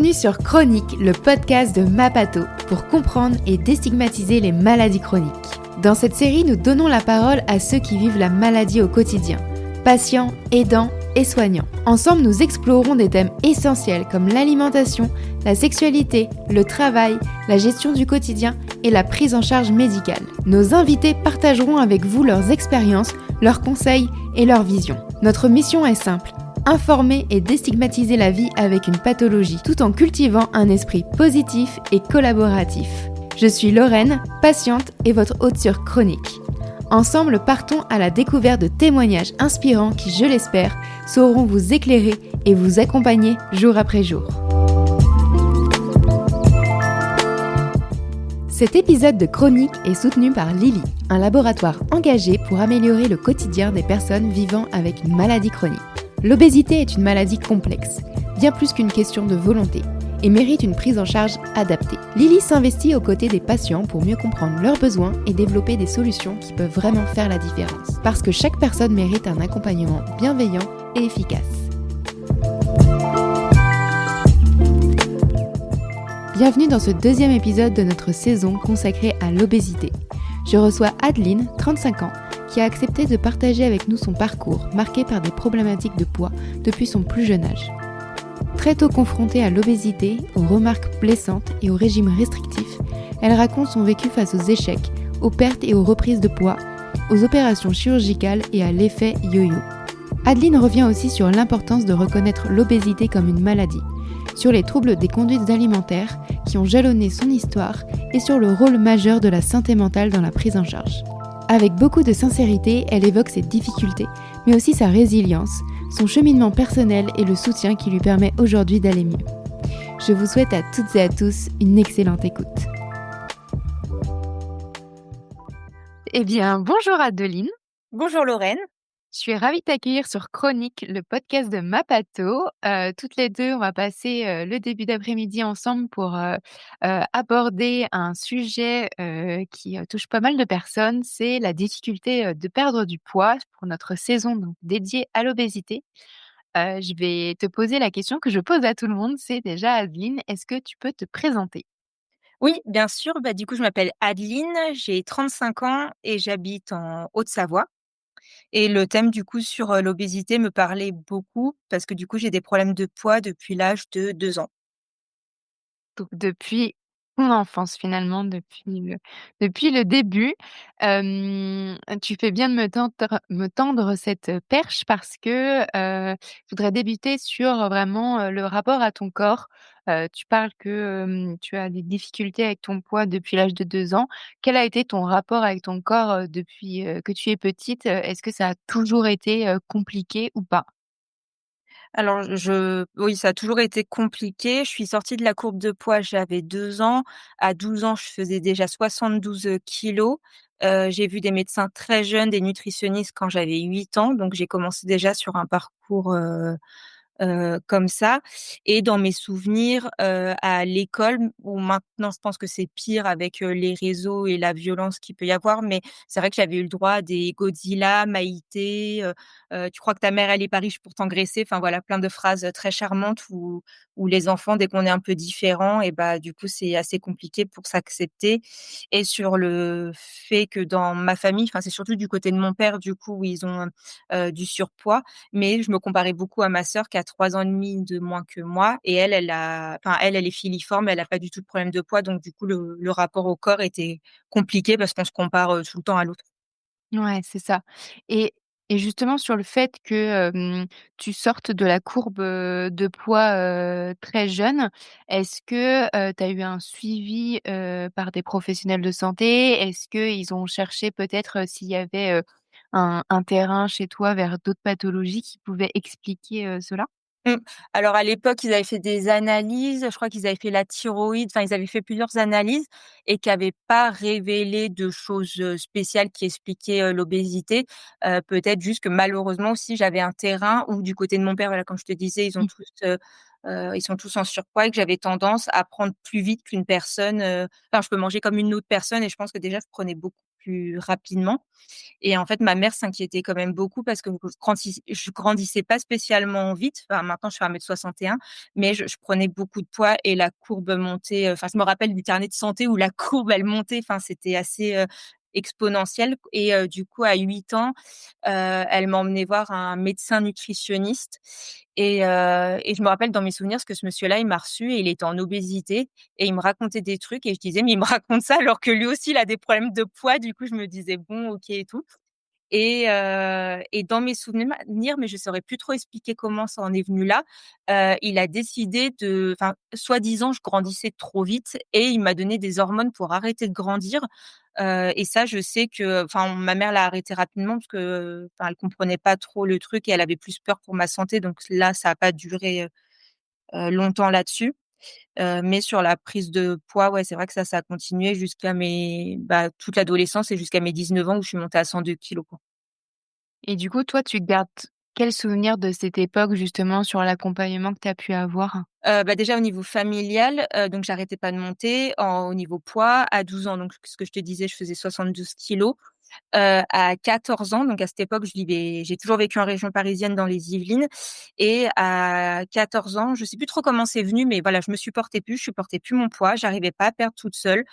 Bienvenue sur Chronique, le podcast de Mapato, pour comprendre et déstigmatiser les maladies chroniques. Dans cette série, nous donnons la parole à ceux qui vivent la maladie au quotidien, patients, aidants et soignants. Ensemble, nous explorerons des thèmes essentiels comme l'alimentation, la sexualité, le travail, la gestion du quotidien et la prise en charge médicale. Nos invités partageront avec vous leurs expériences, leurs conseils et leurs visions. Notre mission est simple: informer et déstigmatiser la vie avec une pathologie, tout en cultivant un esprit positif et collaboratif. Je suis Lorraine, patiente et votre hôte sur Chronique. Ensemble, partons à la découverte de témoignages inspirants qui, je l'espère, sauront vous éclairer et vous accompagner jour après jour. Cet épisode de Chronique est soutenu par Lily, un laboratoire engagé pour améliorer le quotidien des personnes vivant avec une maladie chronique. L'obésité est une maladie complexe, bien plus qu'une question de volonté, et mérite une prise en charge adaptée. Lily s'investit aux côtés des patients pour mieux comprendre leurs besoins et développer des solutions qui peuvent vraiment faire la différence. Parce que chaque personne mérite un accompagnement bienveillant et efficace. Bienvenue dans ce deuxième épisode de notre saison consacrée à l'obésité. Je reçois Adeline, 35 ans, qui a accepté de partager avec nous son parcours marqué par des problématiques de poids depuis son plus jeune âge. Très tôt confrontée à l'obésité, aux remarques blessantes et au régime restrictif, elle raconte son vécu face aux échecs, aux pertes et aux reprises de poids, aux opérations chirurgicales et à l'effet yo-yo. Adeline revient aussi sur l'importance de reconnaître l'obésité comme une maladie, sur les troubles des conduites alimentaires qui ont jalonné son histoire et sur le rôle majeur de la santé mentale dans la prise en charge. Avec beaucoup de sincérité, elle évoque ses difficultés, mais aussi sa résilience, son cheminement personnel et le soutien qui lui permet aujourd'hui d'aller mieux. Je vous souhaite à toutes et à tous une excellente écoute. Eh bien, bonjour Adeline. Bonjour Lorraine. Je suis ravie de t'accueillir sur Chronique, le podcast de Mapato. Toutes les deux, on va passer le début d'après-midi ensemble pour aborder un sujet qui touche pas mal de personnes. C'est la difficulté de perdre du poids pour notre saison donc, dédiée à l'obésité. Je vais te poser la question que je pose à tout le monde. C'est déjà, Adeline, est-ce que tu peux te présenter? Oui, bien sûr. Du coup, je m'appelle Adeline, j'ai 35 ans et j'habite en Haute-Savoie. Et le thème, du coup, sur l'obésité me parlait beaucoup parce que, du coup, j'ai des problèmes de poids depuis l'âge de 2 ans. Donc depuis ton enfance finalement, depuis le début. Tu fais bien de me tendre cette perche parce que, je voudrais débuter sur vraiment, le rapport à ton corps. Tu parles que, tu as des difficultés avec ton poids depuis l'âge de 2 ans. Quel a été ton rapport avec ton corps, depuis, que tu es petite? Est-ce que ça a toujours été, compliqué ou pas? Alors, oui, ça a toujours été compliqué. Je suis sortie de la courbe de poids, j'avais 2 ans. À 12 ans, je faisais déjà 72 kilos. J'ai vu des médecins très jeunes, des nutritionnistes quand j'avais 8 ans, donc j'ai commencé déjà sur un parcours, comme ça. Et dans mes souvenirs, à l'école où maintenant je pense que c'est pire avec, les réseaux et la violence qu'il peut y avoir, mais c'est vrai que j'avais eu le droit à des Godzilla, Maïté, «Tu crois que ta mère elle est pas riche pour t'engraisser?» Enfin voilà, plein de phrases, très charmantes où les enfants dès qu'on est un peu différent et du coup c'est assez compliqué pour s'accepter. Et sur le fait que dans ma famille, enfin c'est surtout du côté de mon père du coup où ils ont, du surpoids, mais je me comparais beaucoup à ma sœur qui a 3 ans et demi de moins que moi et elle est filiforme, elle a pas du tout de problème de poids donc du coup le rapport au corps était compliqué parce qu'on se compare, tout le temps à l'autre. Ouais, c'est ça et et justement sur le fait que, tu sortes de la courbe, de poids, très jeune, est-ce que, tu as eu un suivi, par des professionnels de santé? Est-ce qu'ils ont cherché peut-être, s'il y avait, un terrain chez toi vers d'autres pathologies qui pouvaient expliquer, cela? Mmh. Alors à l'époque, ils avaient fait des analyses, je crois qu'ils avaient fait la thyroïde, enfin ils avaient fait plusieurs analyses et qui avaient pas révélé de choses, spéciales qui expliquaient, l'obésité. Peut-être juste que malheureusement aussi j'avais un terrain où du côté de mon père, voilà, comme je te disais, ils sont tous en surpoids et que j'avais tendance à prendre plus vite qu'une personne, enfin je peux manger comme une autre personne et je pense que déjà je prenais beaucoup plus rapidement. Et en fait, ma mère s'inquiétait quand même beaucoup parce que je grandissais pas spécialement vite. Enfin, maintenant, je fais 1,61 m, mais je prenais beaucoup de poids et la courbe montait. Enfin, je me rappelle du carnet de santé où la courbe, elle montait. Enfin, c'était assez exponentiel. Et du coup, à 8 ans, elle m'a emmenée voir un médecin nutritionniste. Et je me rappelle dans mes souvenirs, parce que ce monsieur-là, il m'a reçu et il était en obésité et il me racontait des trucs et je disais, mais il me raconte ça alors que lui aussi, il a des problèmes de poids. Du coup, je me disais, bon, ok et tout. Et dans mes souvenirs, mais je saurais plus trop expliquer comment ça en est venu là, il a décidé enfin, soi-disant, je grandissais trop vite et il m'a donné des hormones pour arrêter de grandir. Et ça, je sais que, enfin, ma mère l'a arrêté rapidement parce que, enfin, elle comprenait pas trop le truc et elle avait plus peur pour ma santé. Donc là, ça a pas duré longtemps là-dessus. Mais sur la prise de poids, ouais, c'est vrai que ça a continué jusqu'à toute l'adolescence et jusqu'à mes 19 ans où je suis montée à 102 kilos, quoi. Et du coup, toi, tu gardes quel souvenir de cette époque, justement, sur l'accompagnement que tu as pu avoir? Déjà au niveau familial, donc j'arrêtais pas de monter. Au niveau poids, à 12 ans, donc ce que je te disais, je faisais 72 kilos. À 14 ans, donc à cette époque, j'ai toujours vécu en région parisienne dans les Yvelines et à 14 ans, je sais plus trop comment c'est venu, mais voilà, je supportais plus mon poids, j'arrivais pas à perdre toute seule.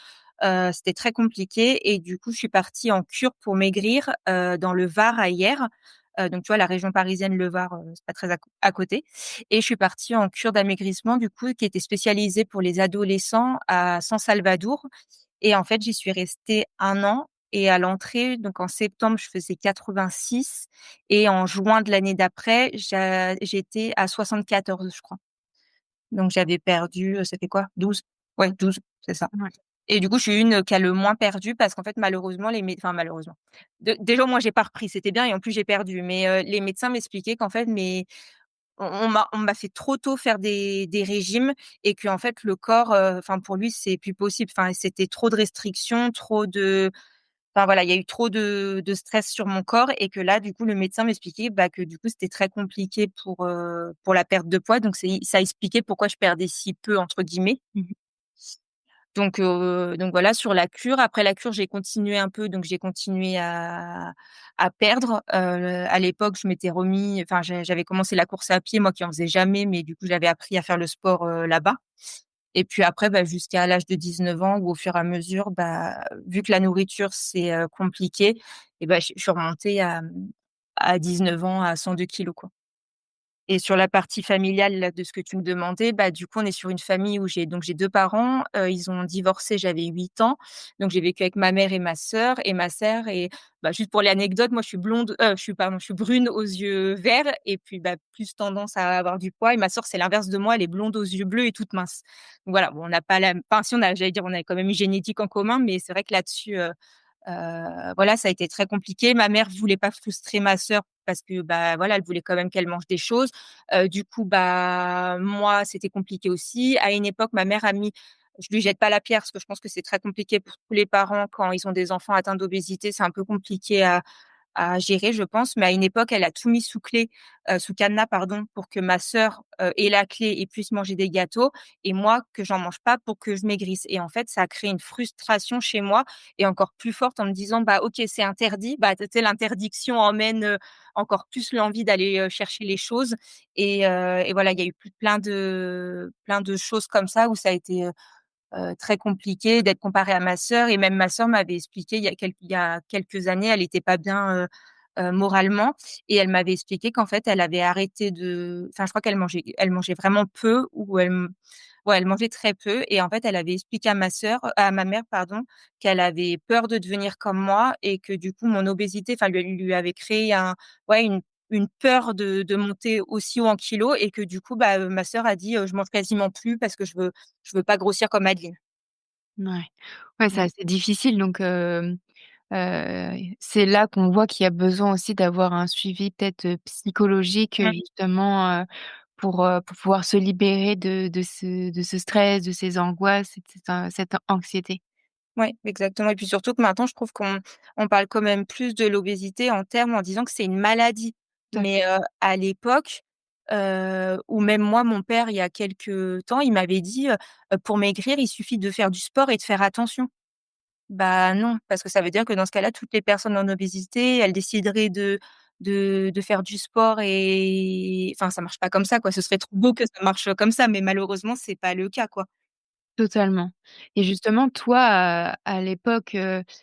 C'était très compliqué et du coup, je suis partie en cure pour maigrir, dans le Var à Hyères. Donc tu vois, la région parisienne, le Var, c'est pas très à côté et je suis partie en cure d'amaigrissement du coup, qui était spécialisée pour les adolescents à San Salvador et en fait, j'y suis restée 1 an et à l'entrée, donc en septembre, je faisais 86 et en juin de l'année d'après, j'étais à 74, je crois. Donc j'avais perdu, ça fait quoi? 12? Ouais, 12, c'est ça. Ouais. Et du coup, je suis une qui a le moins perdu parce qu'en fait, malheureusement, enfin malheureusement. Déjà, moi, j'ai pas repris, c'était bien et en plus, j'ai perdu. Mais les médecins m'expliquaient qu'en fait, on m'a fait trop tôt faire des régimes et qu'en fait, le corps, enfin pour lui, c'est plus possible. Enfin, c'était trop de restrictions, trop de enfin voilà, il y a eu trop de stress sur mon corps et que là, du coup, le médecin m'expliquait, que du coup, c'était très compliqué pour la perte de poids. Donc ça expliquait pourquoi je perdais si peu entre guillemets. Mmh. Donc voilà, sur la cure. Après la cure, j'ai continué un peu, donc j'ai continué à perdre. À l'époque, je m'étais remis enfin, j'avais commencé la course à pied, moi qui en faisais jamais, mais du coup, j'avais appris à faire le sport, là-bas. Et puis après, jusqu'à l'âge de 19 ans où au fur et à mesure, vu que la nourriture, c'est, compliqué et je suis remontée à 19 ans à 102 kilos, quoi. Et sur la partie familiale là, de ce que tu me demandais, du coup, on est sur une famille où j'ai 2 parents, ils ont divorcé, j'avais 8 ans. Donc j'ai vécu avec ma mère et ma sœur et juste pour l'anecdote, moi je suis blonde, je suis brune aux yeux verts et puis, plus tendance à avoir du poids et ma sœur, c'est l'inverse de moi, elle est blonde aux yeux bleus et toute mince. Donc voilà, bon, on n'a pas la enfin si on a j'allais dire, on a quand même une génétique en commun, mais c'est vrai que là-dessus, voilà, ça a été très compliqué. Ma mère voulait pas frustrer ma sœur parce que, voilà, elle voulait quand même qu'elle mange des choses. Du coup, moi, c'était compliqué aussi. À une époque, ma mère a mis je lui jette pas la pierre parce que je pense que c'est très compliqué pour tous les parents quand ils ont des enfants atteints d'obésité. C'est un peu compliqué à gérer, je pense. Mais à une époque, elle a tout mis sous cadenas, pardon, pour que ma sœur, ait la clé et puisse manger des gâteaux et moi, que j'en mange pas pour que je maigrisse. Et en fait, ça a créé une frustration chez moi et encore plus forte en me disant: OK, c'est interdit». Tu sais, l'interdiction emmène, encore plus l'envie d'aller, chercher les choses et voilà, il y a eu plein de choses comme ça où ça a été, très compliqué d'être comparée à ma sœur et même ma sœur m'avait expliqué il y a quelques années, elle était pas bien, moralement et elle m'avait expliqué qu'en fait, elle avait arrêté enfin, je crois qu'elle mangeait vraiment peu ou ouais, elle mangeait très peu et en fait, elle avait expliqué à ma mère, pardon, qu'elle avait peur de devenir comme moi et que du coup, mon obésité, enfin, lui avait créé ouais, une peur de monter aussi haut en kilos et que du coup, ma sœur a dit: «Je mange quasiment plus parce que je veux pas grossir comme Adeline». Ouais. Ouais, c'est Mmh. assez difficile donc c'est là qu'on voit qu'il y a besoin aussi d'avoir un suivi peut-être, psychologique, Mmh. justement, pour pouvoir se libérer de ce stress, de ces angoisses et de cette anxiété. Ouais, exactement et puis surtout que maintenant je trouve qu'on parle quand même plus de l'obésité en disant que c'est une maladie. Tout à fait. Mais, à l'époque, ou même moi, mon père, il y a quelque temps, il m'avait dit: «Pour maigrir, il suffit de faire du sport et de faire attention». Bah, non, parce que ça veut dire que dans ce cas-là, toutes les personnes en obésité, elles décideraient de faire du sport et enfin, ça marche pas comme ça, quoi. Ce serait trop beau que ça marche comme ça, mais malheureusement, c'est pas le cas, quoi. Totalement. Et justement, toi, à l'époque,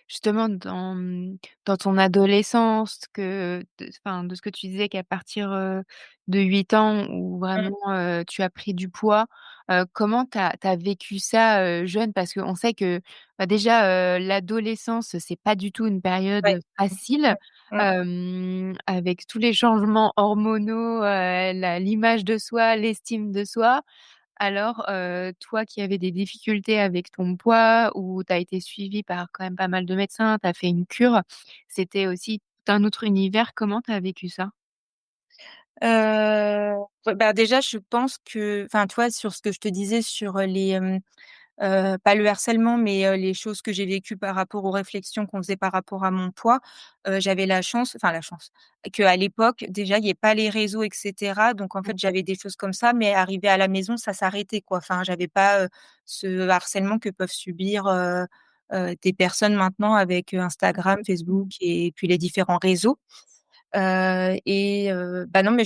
justement dans ton adolescence de ce que tu disais qu'à partir, de 8 ans où Mmh. vraiment, tu as pris du poids, comment tu as vécu ça, jeune? Parce qu'on sait que, bah, déjà, l'adolescence, c'est pas du tout une Ouais. période facile, Mmh. Mmh. avec tous les changements hormonaux, l'image de soi, l'estime de soi. Alors, toi qui avais des difficultés avec ton poids, où tu as été suivie par quand même pas mal de médecins, tu as fait une cure, c'était aussi tout un autre univers. Comment tu as vécu ça? Ouais, bah, déjà, je pense que enfin, tu vois, sur ce que je te disais sur, pas le harcèlement, mais les choses que j'ai vécues par rapport aux réflexions qu'on faisait par rapport à mon poids, j'avais la chance, qu'à l'époque, déjà, il y ait pas les réseaux et cetera. Donc en Mmh. fait, j'avais des choses comme ça, mais arrivé à la maison, ça s'arrêtait, quoi. Enfin, j'avais pas, ce harcèlement que peuvent subir, des personnes maintenant avec, Instagram, Facebook et puis les différents réseaux. Bah, non, mais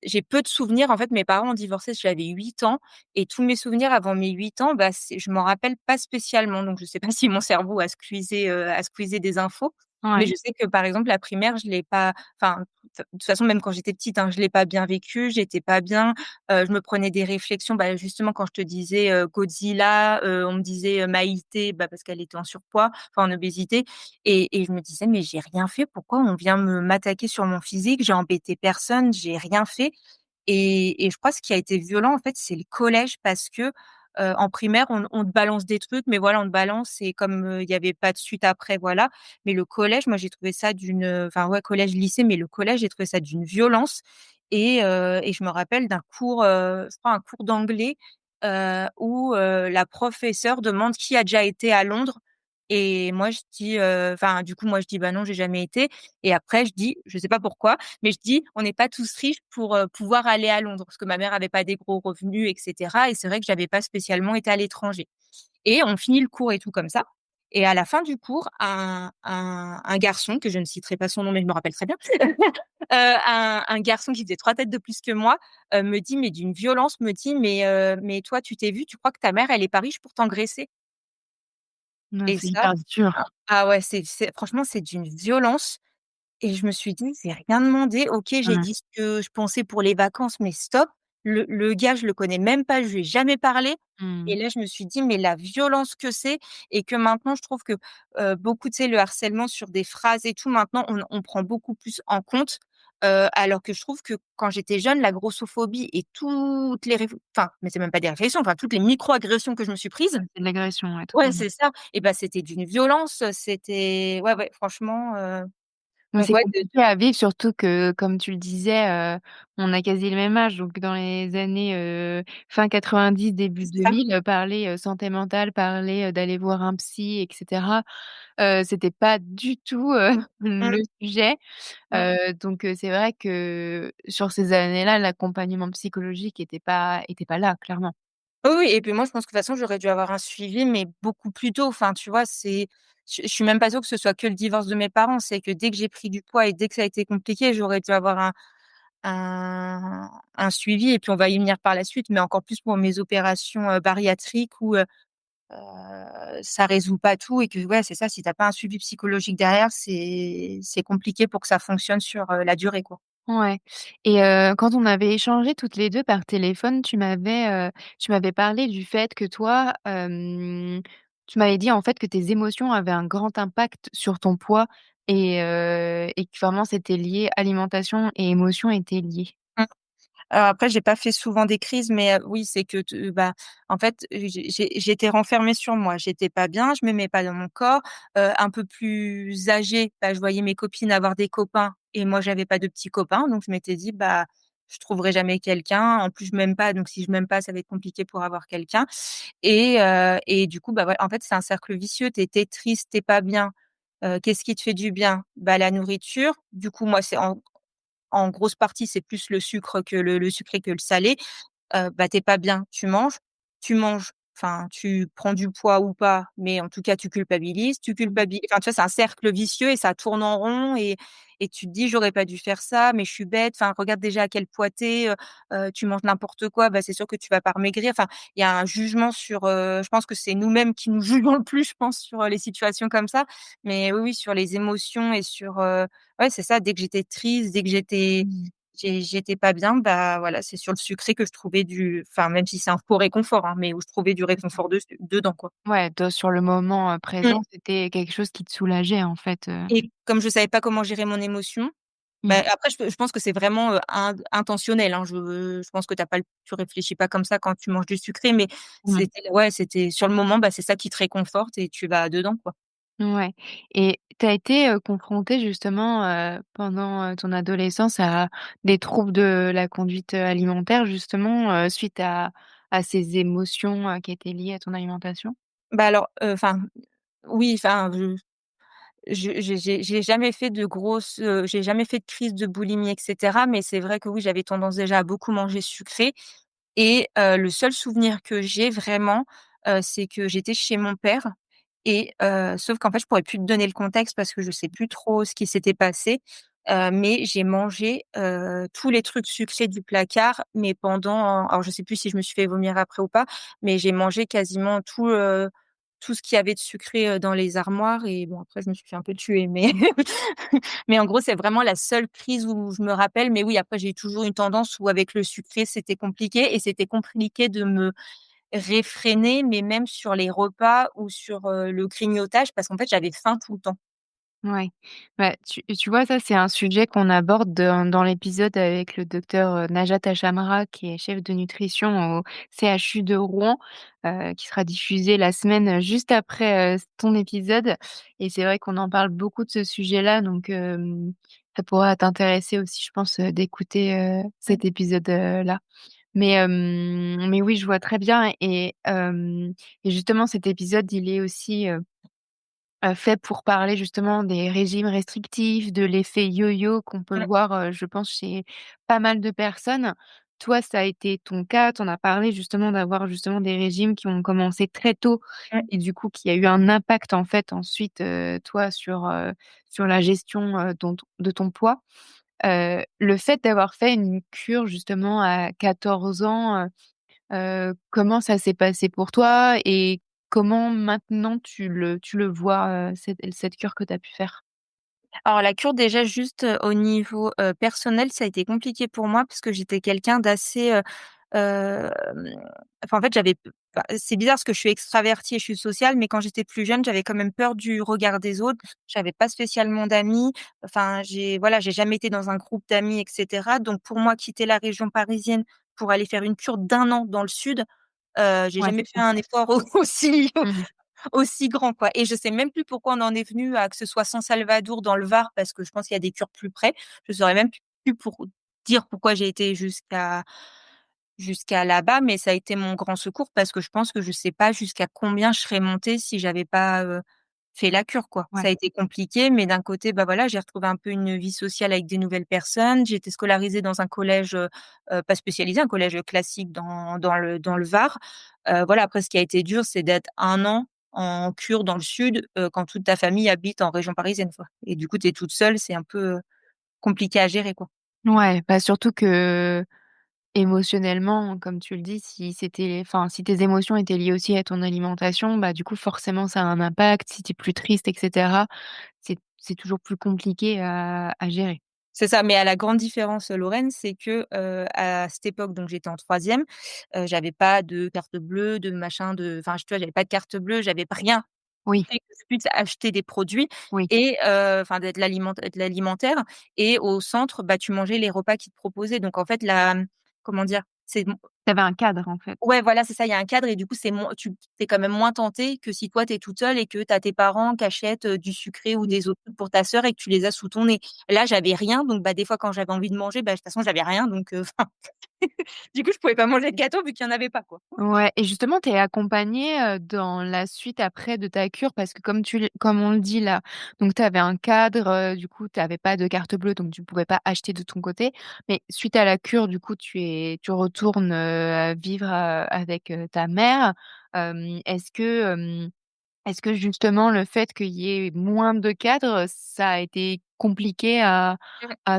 j'ai peu de souvenirs. En fait, mes parents ont divorcé, j'avais 8 ans et tous mes souvenirs avant mes 8 ans, bah, je m'en rappelle pas spécialement. Donc je sais pas si mon cerveau a squeezé des infos, mais Ouais. je sais que, par exemple, la primaire, je l'ai pas enfin, de toute façon, même quand j'étais petite, hein, je l'ai pas bien vécu, j'étais pas bien. Je me prenais des réflexions, bah, justement, quand je te disais, Godzilla, on me disait, Maïté, bah, parce qu'elle était en surpoids, enfin en obésité et je me disais: «Mais j'ai rien fait, pourquoi on vient m'attaquer sur mon physique? J'ai embêté personne, j'ai rien fait». Et je crois ce qui a été violent, en fait, c'est le collège parce que, en primaire, on te balance des trucs, mais voilà, on te balance et comme, il y avait pas de suite après, voilà. Mais le collège, moi, j'ai trouvé ça enfin ouais, collège, lycée, mais le collège, j'ai trouvé ça d'une violence et je me rappelle d'un cours, je crois un cours d'anglais, où, la professeure demande: «Qui a déjà été à Londres?» Et moi, je dis, enfin, du coup, moi, je dis: «Bah non, j'ai jamais été» et après je dis, je sais pas pourquoi, mais je dis: «On n'est pas tous riches pour, pouvoir aller à Londres», parce que ma mère avait pas des gros revenus et cetera et c'est vrai que j'avais pas spécialement été à l'étranger et on finit le cours et tout comme ça et à la fin du cours, un garçon que je ne citerai pas son nom, mais je me rappelle très bien, un garçon qui faisait 3 têtes de plus que moi, me dit, mais d'une violence, me dit: «Mais toi, tu t'es vu, tu crois que ta mère, elle est pas riche pour t'engraisser?» Ouais, Et c'est ça, hyper dur. ah ouais, c'est franchement, c'est d'une violence et je me suis dit: «J'ai rien demandé. OK, j'ai Ouais. dit ce que je pensais pour les vacances, mais stop. Le gars, je le connais même pas, je lui ai jamais parlé» et Mmh. là, je me suis dit: «Mais la violence que c'est» et que maintenant je trouve que, beaucoup, tu sais, le harcèlement sur des phrases et tout, maintenant on prend beaucoup plus en compte, alors que je trouve que quand j'étais jeune, la grossophobie et toutes les enfin, mais c'est même pas des réflexions, enfin, toutes les micro-agressions que je me suis prises, Ouais, c'est de l'agression, ouais, ouais, totalement. c'est ça et bah, c'était d'une violence, c'était ouais, ouais, franchement, Donc donc c'est ouais, compliqué à vivre, surtout que, comme tu le disais, on a quasi le même âge. Donc dans les années, fin 90, début c'est ça. 2000, parler, santé mentale, parler, d'aller voir un psy et cetera, c'était pas du tout, Mmh, le sujet. mmh. Donc c'est vrai que sur ces années-là, l'accompagnement psychologique était pas là, clairement. Oui, oui et puis moi, je pense que de toute façon, j'aurais dû avoir un suivi, mais beaucoup plus tôt. Enfin, tu vois, je suis même pas sûre que ce soit que le divorce de mes parents. C'est que dès que j'ai pris du poids et dès que ça a été compliqué, j'aurais dû avoir un suivi et puis on va y venir par la suite, mais encore plus pour mes opérations, bariatriques où, ça résout pas tout et que ouais, c'est ça, si tu as pas un suivi psychologique derrière, c'est compliqué pour que ça fonctionne sur, la durée, quoi. Ouais. Et quand on avait échangé toutes les 2 par téléphone, tu m'avais parlé du fait que toi, tu m'avais dit, en fait, que tes émotions avaient un grand impact sur ton poids et que vraiment c'était lié alimentation et émotions étaient liées. Mmh. Alors après, j'ai pas fait souvent des crises, mais oui, c'est que bah, en fait, j'étais renfermée sur moi. J'étais pas bien, je m'aimais pas dans mon corps. Un peu plus âgée, bah, je voyais mes copines avoir des copains et moi, j'avais pas de petits copains, donc je m'étais dit: «Bah, je trouverai jamais quelqu'un. En plus, je m'aime pas, donc si je m'aime pas, ça va être compliqué pour avoir quelqu'un» et du coup, bah, ouais, en fait, c'est un cercle vicieux. Tu étais triste, tu pas bien. Qu'est-ce qui te fait du bien? Bah, la nourriture. Du coup, moi, c'est en grosse partie, c'est plus le sucre que le sucré que le salé. Bah, tu pas bien, tu manges. Tu manges, enfin, tu prends du poids ou pas, mais en tout cas, tu culpabilises, enfin, tu vois, c'est un cercle vicieux et ça tourne en rond et tu te dis: «J'aurais pas dû faire ça, mais je suis bête. Enfin, regarde déjà à quel poids tu es, tu manges n'importe quoi, bah, c'est sûr que tu vas pas maigrir». Enfin, il y a un jugement sur, je pense que c'est nous-mêmes qui nous jugeons le plus, je pense, sur, les situations comme ça. Mais oui, oui, sur les émotions et sur, ouais, c'est ça, dès que j'étais triste, dès que Mmh. j'étais pas bien, bah, voilà, c'est sur le sucré que je trouvais du enfin, même si c'est un faux réconfort, hein, mais où je trouvais du réconfort dedans, quoi. Ouais, de sur le moment, Mmh. présent, c'était quelque chose qui te soulageait, en fait. Et comme je savais pas comment gérer mon émotion, bah, Mmh. après je pense que c'est vraiment, intentionnel, hein. Je pense que tu réfléchis pas comme ça quand tu manges du sucré, mais Mmh. c'était sur le moment, bah, c'est ça qui te réconforte et tu vas dedans, quoi. Ouais et tu as été, confrontée justement, pendant, ton adolescence à des troubles de la conduite, alimentaire justement, suite à ces émotions, qui étaient liées à ton alimentation? Bah, alors, enfin, oui, enfin, j'ai jamais fait de grosses, j'ai jamais fait de crise de boulimie et cetera, mais c'est vrai que oui, j'avais tendance déjà à beaucoup manger sucré et le seul souvenir que j'ai vraiment, c'est que j'étais chez mon père et sauf qu'en fait, je pourrais plus te donner le contexte parce que je sais plus trop ce qui s'était passé, mais j'ai mangé, tous les trucs sucrés du placard, mais pendant alors je sais plus si je me suis fait vomir après ou pas, mais j'ai mangé quasiment tout ce qu'il y avait de sucré, dans les armoires et bon après je me suis fait un peu tuer, mais mais en gros, c'est vraiment la seule crise où je me rappelle, mais oui, après j'ai toujours une tendance où avec le sucré, c'était compliqué et c'était compliqué de me réfréner, mais même sur les repas ou sur, le grignotage parce qu'en fait, j'avais faim tout le temps. Ouais. Bah, tu vois, ça, c'est un sujet qu'on aborde dans l'épisode avec le docteur, Najat Achamra, qui est chef de nutrition au CHU de Rouen, qui sera diffusé la semaine juste après, ton épisode et c'est vrai qu'on en parle beaucoup de ce sujet-là donc ça pourra t'intéresser aussi, je pense, d'écouter, Ouais. cet épisode, là. Mais oui, je vois très bien et justement cet épisode, il est aussi, fait pour parler justement des régimes restrictifs, de l'effet yo-yo qu'on peut Mmh, voir, je pense chez pas mal de personnes. Toi, ça a été ton cas, tu en as parlé justement d'avoir justement des régimes qui ont commencé très tôt mmh. et du coup qui a eu un impact en fait ensuite, toi sur la gestion, de ton poids. Le fait d'avoir fait une cure justement à 14 ans, comment ça s'est passé pour toi et comment maintenant tu le vois, cette cure que tu as pu faire? Alors la cure déjà juste, au niveau, personnel, ça a été compliqué pour moi parce que j'étais quelqu'un d'assez, hem, enfin en fait j'avais p enfin c'est bizarre parce que je suis extravertie et je suis sociale, mais quand j'étais plus jeune, j'avais quand même peur du regard des autres. J'avais pas spécialement d'amis, enfin j'ai jamais été dans un groupe d'amis et cetera. Donc pour moi, quitter la région parisienne pour aller faire une cure d'1 an dans le sud, j'ai Ouais, jamais c'est fait un compliqué. effort aussi Mmh. aussi grand, quoi et je sais même plus pourquoi on en est venu à que ce soit San Salvador dans le Var parce que je pense qu'il y a des cures plus près. Je saurais même plus pour dire pourquoi j'ai été jusqu'à là-bas, mais ça a été mon grand secours parce que je pense que je sais pas jusqu'à combien je serais montée si j'avais pas, fait la cure, quoi. Ça a Ouais. été compliqué, mais d'un côté, bah, voilà, j'ai retrouvé un peu une vie sociale avec des nouvelles personnes. J'ai été scolarisée dans un collège, pas spécialisé, un collège, classique dans le Var. Voilà, après ce qui a été dur, c'est d'être 1 an en cure dans le sud, quand toute ta famille habite en région parisienne, quoi et du coup, tu es toute seule, c'est un peu, compliqué à gérer, quoi. Ouais, bah, surtout que émotionnellement, comme tu le dis, si tes émotions étaient liées aussi à ton alimentation, bah, du coup, forcément, ça a un impact. Si tu es plus triste et cetera, c'est toujours plus compliqué à gérer. C'est ça, mais à la grande différence, Lorraine, c'est que, à cette époque, donc j'étais en troisième, j'avais pas de carte bleue, de machin, enfin, tu vois, j'avais pas de carte bleue, j'avais pas rien Oui, fait que je puisse acheter des produits oui. et enfin, de l'alimentaire et au centre, bah, tu mangeais les repas qu'ils te proposaient donc en fait, comment dire? C'est Tu avais un cadre, en fait. Ouais, voilà, c'est ça, il y a un cadre et du coup, c'est moins tu es quand même moins tenté que si toi, tu es toute seule et que tu as tes parents qui achètent, du sucré ou Mmh. des autres trucs pour ta sœur et que tu les as sous ton nez. Là, j'avais rien, donc bah, des fois, quand j'avais envie de manger, bah, de toute façon, j'avais rien, donc enfin Du coup, je pouvais pas manger de gâteau vu qu'il y en avait pas, quoi. Ouais et justement, tu es accompagnée, dans la suite après de ta cure parce que comme on le dit là, donc tu avais un cadre, du coup tu avais pas de carte bleue donc tu pouvais pas acheter de ton côté. Mais suite à la cure, du coup, tu retournes, vivre, avec, ta mère. Est-ce que justement le fait qu'il y ait moins de cadres, ça a été compliqué à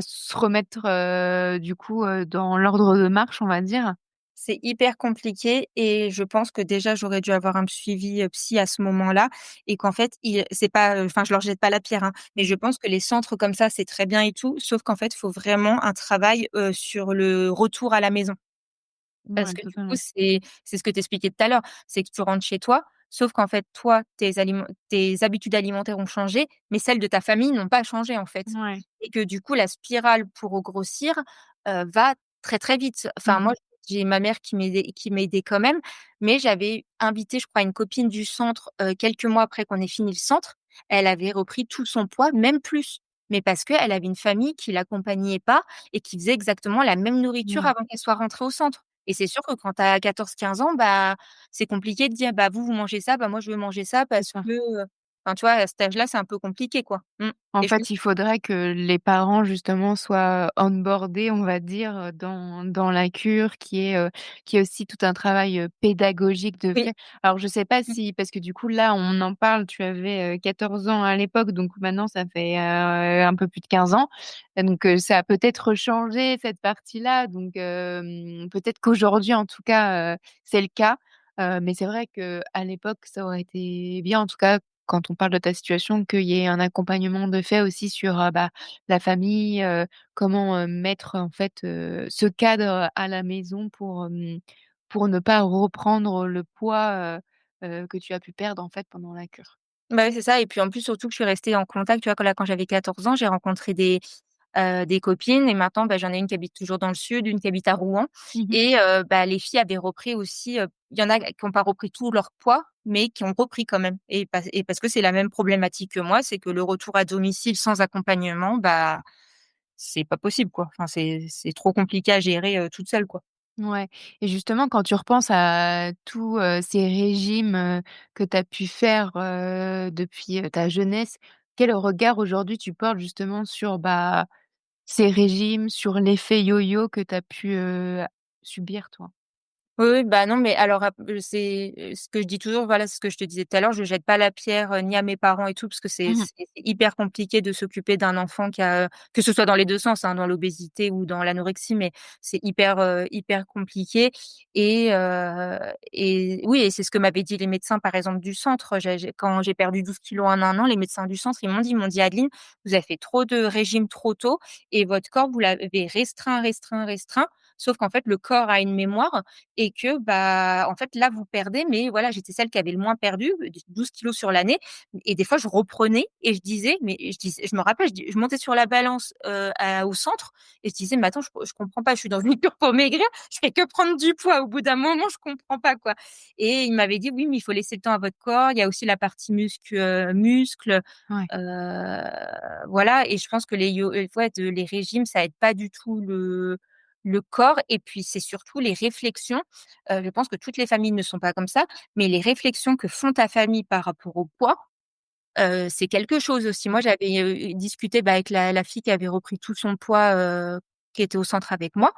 se remettre, du coup, dans l'ordre de marche, on va dire? C'est hyper compliqué et je pense que déjà j'aurais dû avoir un suivi, psy à ce moment-là et qu'en fait il c'est pas, enfin je leur jette pas la pierre, hein, mais je pense que les centres comme ça, c'est très bien et tout, sauf qu'en fait, il faut vraiment un travail, sur le retour à la maison. Parce Ouais, que du coup, totalement. c'est ce que tu expliquais tout à l'heure, c'est que tu rentres chez toi, sauf qu'en fait, toi, tes habitudes alimentaires ont changé, mais celles de ta famille n'ont pas changé, en fait. Ouais. Et que du coup, la spirale pour grossir, va très, très vite. Enfin, Mmh moi, mh. j'ai ma mère qui m'aidait quand même, mais j'avais invité, je crois, une copine du centre, quelques mois après qu'on ait fini le centre. Elle avait repris tout son poids, même plus, mais parce qu'elle avait une famille qui l'accompagnait pas et qui faisait exactement la même nourriture Ouais, avant qu'elle soit rentrée au centre. Et c'est sûr que quand tu as 14-15 ans, bah, c'est compliqué de dire: «Bah, vous mangez ça, bah, moi je veux manger ça c'est parce ça. que», enfin, tu vois, à cet âge-là, c'est un peu compliqué, quoi. En Et je pense fait, il faudrait que les parents justement soient onboardés, on va dire, dans la cure, qui est aussi tout un travail, pédagogique de oui. fait. Alors je sais pas Mmh. si parce que du coup là, on en parle, tu avais, 14 ans à l'époque, donc maintenant ça fait, un peu plus de 15 ans et donc ça a peut-être changé cette partie-là, donc peut-être qu'aujourd'hui en tout cas, c'est le cas, mais c'est vrai qu'à l'époque, ça aurait été bien en tout cas quand on parle de ta situation, qu'il y ait un accompagnement de fait aussi sur, bah, la famille, comment, mettre en fait, ce cadre à la maison pour ne pas reprendre le poids, que tu as pu perdre en fait pendant la cure. Bah, oui, c'est ça et puis en plus, surtout que je suis restée en contact, tu vois? Quand j'avais 14 ans, j'ai rencontré des copines et maintenant, bah, j'en ai une qui habite toujours dans le sud, une qui habite à Rouen Mmh mh. et bah, les filles avaient repris aussi, il y en a qui ont pas repris tout leur poids, mais qui ont repris quand même et parce que c'est la même problématique que moi, c'est que le retour à domicile sans accompagnement, bah, c'est pas possible, quoi. Enfin, c'est trop compliqué à gérer, toute seule, quoi. Ouais et justement quand tu repenses à tous, ces régimes, que tu as pu faire, depuis, ta jeunesse, quel regard aujourd'hui tu portes justement sur, bah, ces régimes, sur l'effet yo-yo que tu as pu, subir toi? Oui, oui, bah, non, mais alors c'est, ce que je dis toujours, voilà, c'est ce que je te disais tout à l'heure, je jette pas la pierre, ni à mes parents et tout, parce que c'est Mmh mh. c'est hyper compliqué de s'occuper d'un enfant qui a, que ce soit dans les 2 sens, hein, dans l'obésité ou dans l'anorexie, mais c'est hyper compliqué et oui et c'est ce que m'avaient dit les médecins, par exemple, du centre. J'ai quand j'ai perdu 12 kilos en 1 an, les médecins du centre, ils m'ont dit: «Adeline, vous avez fait trop de régimes trop tôt et votre corps, vous l'avez restreint, restreint, restreint». Sauf qu'en fait, le corps a une mémoire et que, bah, en fait, là, vous perdez, mais voilà, j'étais celle qui avait le moins perdu, 12 kilos sur l'année et des fois, je reprenais et je me rappelle, je montais sur la balance, au centre et je disais: «Mais attends, je comprends pas, je suis dans une cure pour maigrir, je fais que prendre du poids. Au bout d'un moment, je comprends pas, quoi» et il m'avait dit: «Oui, mais il faut laisser le temps à votre corps, il y a aussi la partie muscles, Ouais. voilà» et je pense que ouais, les régimes, ça aide pas du tout le corps et puis c'est surtout les réflexions. Je pense que toutes les familles ne sont pas comme ça, mais les réflexions que font ta famille par rapport au poids, c'est quelque chose aussi. Moi, j'avais, discuté, bah, avec la fille qui avait repris tout son poids, qui était au centre avec moi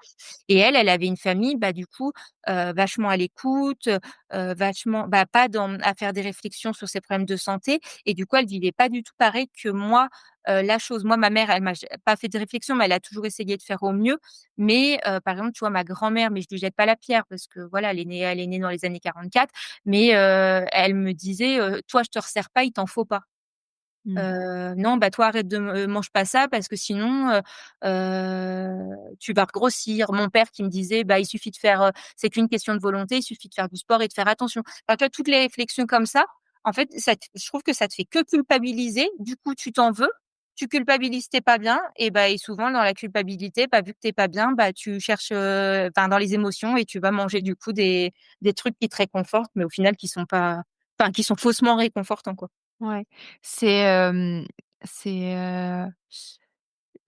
et elle avait une famille, bah, du coup, vachement à l'écoute, vachement bah, pas dans à faire des réflexions sur ses problèmes de santé et du coup, elle vivait pas du tout pareil que moi, la chose. Moi, ma mère, elle m'a j pas fait de réflexion, mais elle a toujours essayé de faire au mieux. Mais, par exemple, tu vois, ma grand-mère, mais je lui jette pas la pierre parce que voilà, elle est née dans les années 44, mais, elle me disait, «Toi, je te resserre pas, il t'en faut pas». Mmh. Non, bah, toi arrête de mange pas ça parce que sinon, tu vas grossir. Mon père qui me disait: «Bah, il suffit de faire, c'est qu'une question de volonté, il suffit de faire du sport et de faire attention». Enfin, tu vois, toutes les réflexions comme ça, en fait, je trouve que ça te fait que culpabiliser. Du coup, tu t'en veux, tu culpabilises, tu pas bien et bah et souvent dans la culpabilité, bah, vu que tu pas bien, bah, tu cherches, enfin, dans les émotions et tu vas manger du coup des trucs qui te réconfortent, mais au final qui sont pas enfin, qui sont faussement réconfortants, quoi. Ouais. C'est, c'est,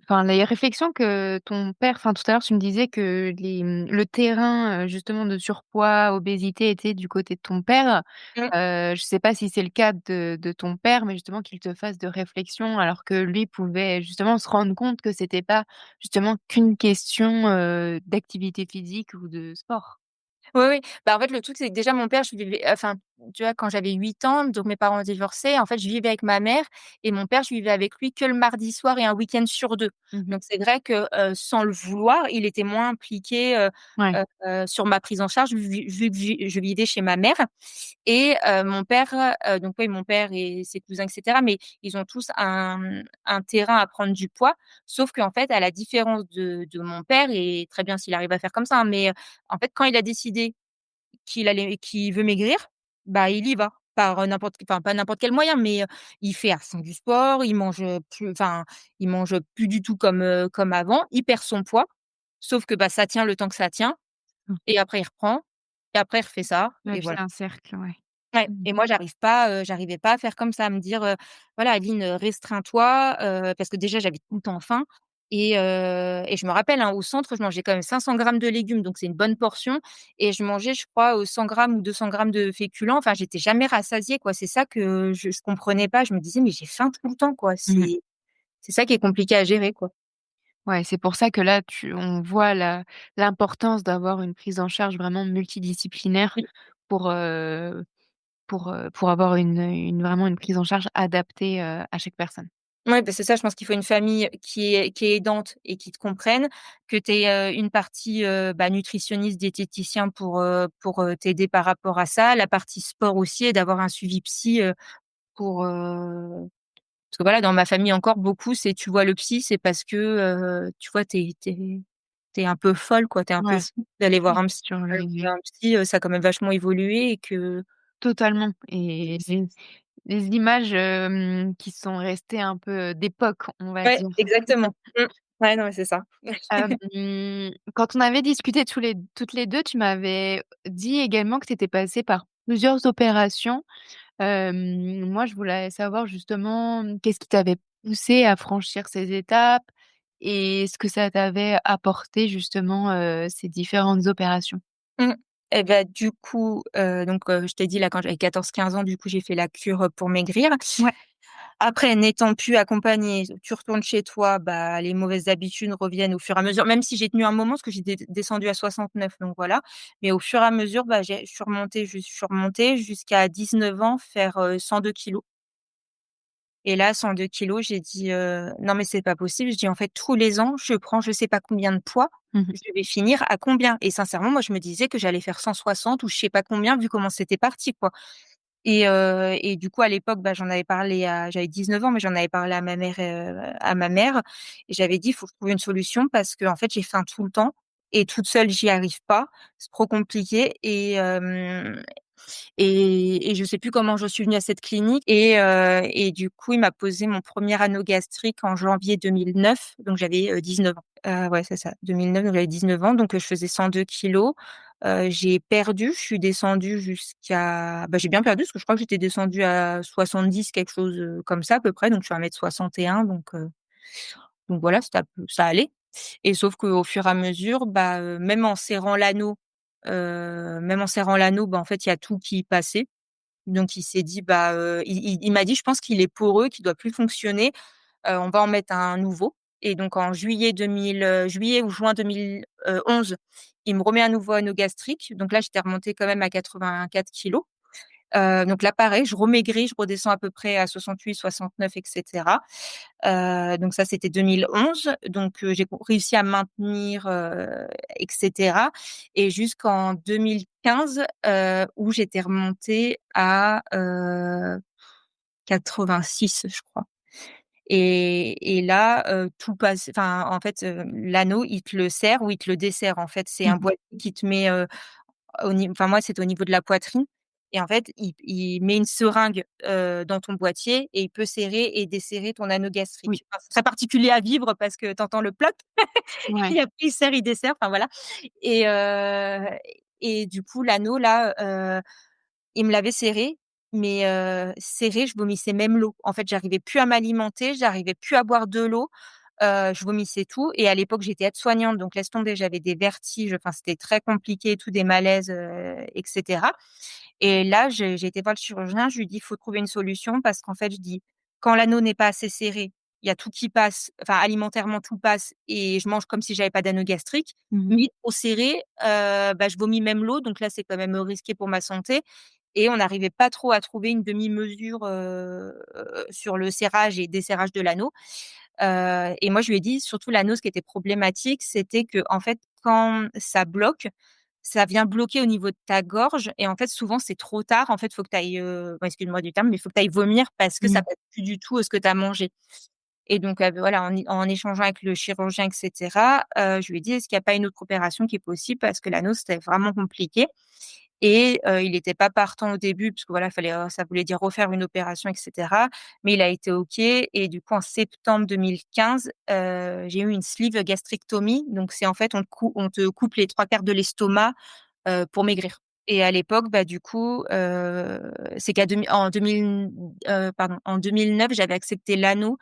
enfin, les réflexions que ton père enfin, tout à l'heure, tu me disais que le terrain, justement de surpoids, obésité était du côté de ton père. Mmh. Je sais pas si c'est le cas de ton père, mais justement qu'il te fasse de réflexions alors que lui pouvait justement se rendre compte que c'était pas justement qu'une question, d'activité physique ou de sport. Oui, oui. Bah, en fait, le truc, c'est que déjà mon père, je vivais enfin, tu vois, quand j'avais 8 ans, donc mes parents ont divorcé, en fait, je vivais avec ma mère et mon père, je vivais avec lui que le mardi soir et un week-end sur 2. Mmh. Donc c'est vrai que, sans le vouloir, il était moins impliqué, Ouais, sur ma prise en charge vu que je vivais chez ma mère et mon père, donc oui, mon père et ses cousins et cetera, mais ils ont tous un terrain à prendre du poids. Sauf qu'en fait, à la différence de mon père et très bien s'il arrive à faire comme ça, hein, mais en fait, quand il a décidé qu'il veut maigrir, bah, il y va par, enfin, pas n'importe quel moyen, mais il fait à fond du sport, il mange, plus enfin, il mange plus du tout comme avant, il perd son poids, sauf que, bah, ça tient le temps que ça tient mmh, et après il reprend et après il refait ça ouais, et puis voilà. c'est un cercle, ouais. Ouais Mmh. et moi j'arrivais pas à faire comme ça, à me dire, «Voilà Adeline, restreins-toi», parce que déjà j'avais tout le temps faim et je me rappelle, hein, au centre, je mangeais quand même 500 grammes de légumes, donc c'est une bonne portion et je mangeais, je crois, 100 grammes ou 200 grammes de féculents. Enfin, j'étais jamais rassasiée, quoi. C'est ça que je comprenais pas. Je me disais: «Mais j'ai faim tout le temps, quoi». Mmh. C'est ça qui est compliqué à gérer, quoi. Ouais, c'est pour ça que là, on voit l'importance d'avoir une prise en charge vraiment multidisciplinaire Oui. pour, pour avoir vraiment une prise en charge adaptée, à chaque personne. Ouais, bah, c'est ça, je pense qu'il faut une famille qui est aidante et qui te comprenne, que tu aies, une partie, bah, nutritionniste, diététicien pour t'aider par rapport à ça, la partie sport aussi et d'avoir un suivi psy, pour, parce que voilà, dans ma famille encore beaucoup, c'est tu vois le psy, c'est parce que, tu vois, tu es un peu folle quoi, tu es un peu Ouais, fou d'aller voir oui, un c'est psy. sûr, Alors qu'un psy, ça a quand même vachement évolué et que totalement et les images, qui sont restées un peu d'époque, on va ouais, dire. exactement. Mmh. Ouais, non, mais c'est ça. Quand on avait discuté toutes les 2, tu m'avais dit également que tu étais passée par plusieurs opérations. Moi, je voulais savoir justement, qu'est-ce qui t'avait poussé à franchir ces étapes et ce que ça t'avait apporté justement, ces différentes opérations? Mmh et bah, du coup, donc je t'ai dit là quand j'avais 14-15 ans, du coup, j'ai fait la cure, pour maigrir. Ouais. Après, n'étant plus accompagnée, tu retournes chez toi, bah, les mauvaises habitudes reviennent au fur et à mesure, même si j'ai tenu un moment parce que j'étais descendue à 69 donc voilà. Mais au fur et à mesure, bah, je suis remontée jusqu'à 19 ans faire, 102 kilogrammes. Et là, 102 kilogrammes, j'ai dit: «Non mais c'est pas possible». Je dis: «En fait, tous les ans, je prends je sais pas combien de poids, Mmh. je vais finir à combien?» Et sincèrement, moi, je me disais que j'allais faire 160 ou je sais pas combien vu comment c'était parti, quoi. Et du coup, à l'époque, bah, j'avais 19 ans, mais j'en avais parlé à ma mère et j'avais dit: «Il faut trouver une solution parce qu'en fait, j'ai faim tout le temps et toute seule, j'y arrive pas, c'est trop compliqué» et je sais plus comment je suis venue à cette clinique et du coup, il m'a posé mon premier anneau gastrique en janvier 2009, donc j'avais, 19 ans. Ouais, c'est ça, 2009, donc j'avais 19 ans, donc je faisais 102 kilogrammes. J'ai perdu, je suis descendue jusqu'à bah, j'ai bien perdu parce que je crois que j'étais descendue à 70, quelque chose, comme ça à peu près, donc je suis 1,61 m, donc voilà, ça allait et sauf qu'au fur et à mesure, bah, même en serrant l'anneau, bah, en fait, il y a tout qui passait. Donc il s'est dit, bah, il m'a dit: «Je pense qu'il est poreux, qu'il doit plus fonctionner, on va en mettre un nouveau» et donc en juillet ou juin 2011, il me remet un nouveau anneau gastrique. Donc là, j'étais remontée quand même à 84 kilogrammes. Donc là, pareil, je remaigris, je redescends à peu près à 68-69 et cetera. Donc ça, c'était 2011. Donc j'ai réussi à maintenir, et cetera et jusqu'en 2015, où j'étais remontée à, 86, je crois et là, tout passe enfin, en fait, l'anneau, il te le serre ou il te le dessert. En fait, c'est un Mmh. boîtier qui te met, enfin moi, c'était au niveau de la poitrine et en fait, il met une seringue, dans ton boîtier et il peut serrer et desserrer ton anneau Oui, gastrique. Enfin, c'est très particulier à vivre parce que tu entends le ploc ouais. et après il serre, il dessert, enfin voilà et et du coup, l'anneau là, il me l'avait serré, mais serré, je vomissais même l'eau. En fait, j'arrivais plus à m'alimenter, j'arrivais plus à boire de l'eau. je vomissais tout et à l'époque, j'étais aide-soignante, donc laisse tomber, j'avais des vertiges, enfin, c'était très compliqué et tout, des malaises, et cetera et là, j'ai été voir le chirurgien, je lui dis: «Faut trouver une solution» parce qu'en fait, je dis: «Quand l'anneau n'est pas assez serré, il y a tout qui passe, enfin, alimentairement, tout passe et je mange comme si j'avais pas d'anneau gastrique. Mmh. Mais trop serré, bah, je vomis même l'eau, donc là, c'est quand même, risqué pour ma santé et on n'arrivait pas trop à trouver une demi-mesure, sur le serrage et desserrage de l'anneau. Et moi, je lui ai dit, surtout l'anneau, ce qui était problématique, c'était qu'en fait, quand ça bloque, ça vient bloquer au niveau de ta gorge et en fait, souvent, c'est trop tard. En fait, faut que tu ailles, excuse-moi du terme, mais il faut que tu ailles vomir parce que ça Mmh. passe plus du tout, ce que tu as mangé. Et donc, voilà, en échangeant avec le chirurgien et cetera, je lui ai dit: «Est-ce qu'il y a pas une autre opération qui est possible?» parce que l'anneau, c'était vraiment compliqué et il était pas partant au début parce que voilà, fallait, ça voulait dire refaire une opération et cetera. Mais il a été OK et du coup, en septembre 2015, j'ai eu une sleeve gastrectomie. Donc c'est en fait, on te coupe les 3/4 de l'estomac, pour maigrir et à l'époque, bah, du coup, c'est qu'à demi en 2000, pardon, en 2009, j'avais accepté l'anneau,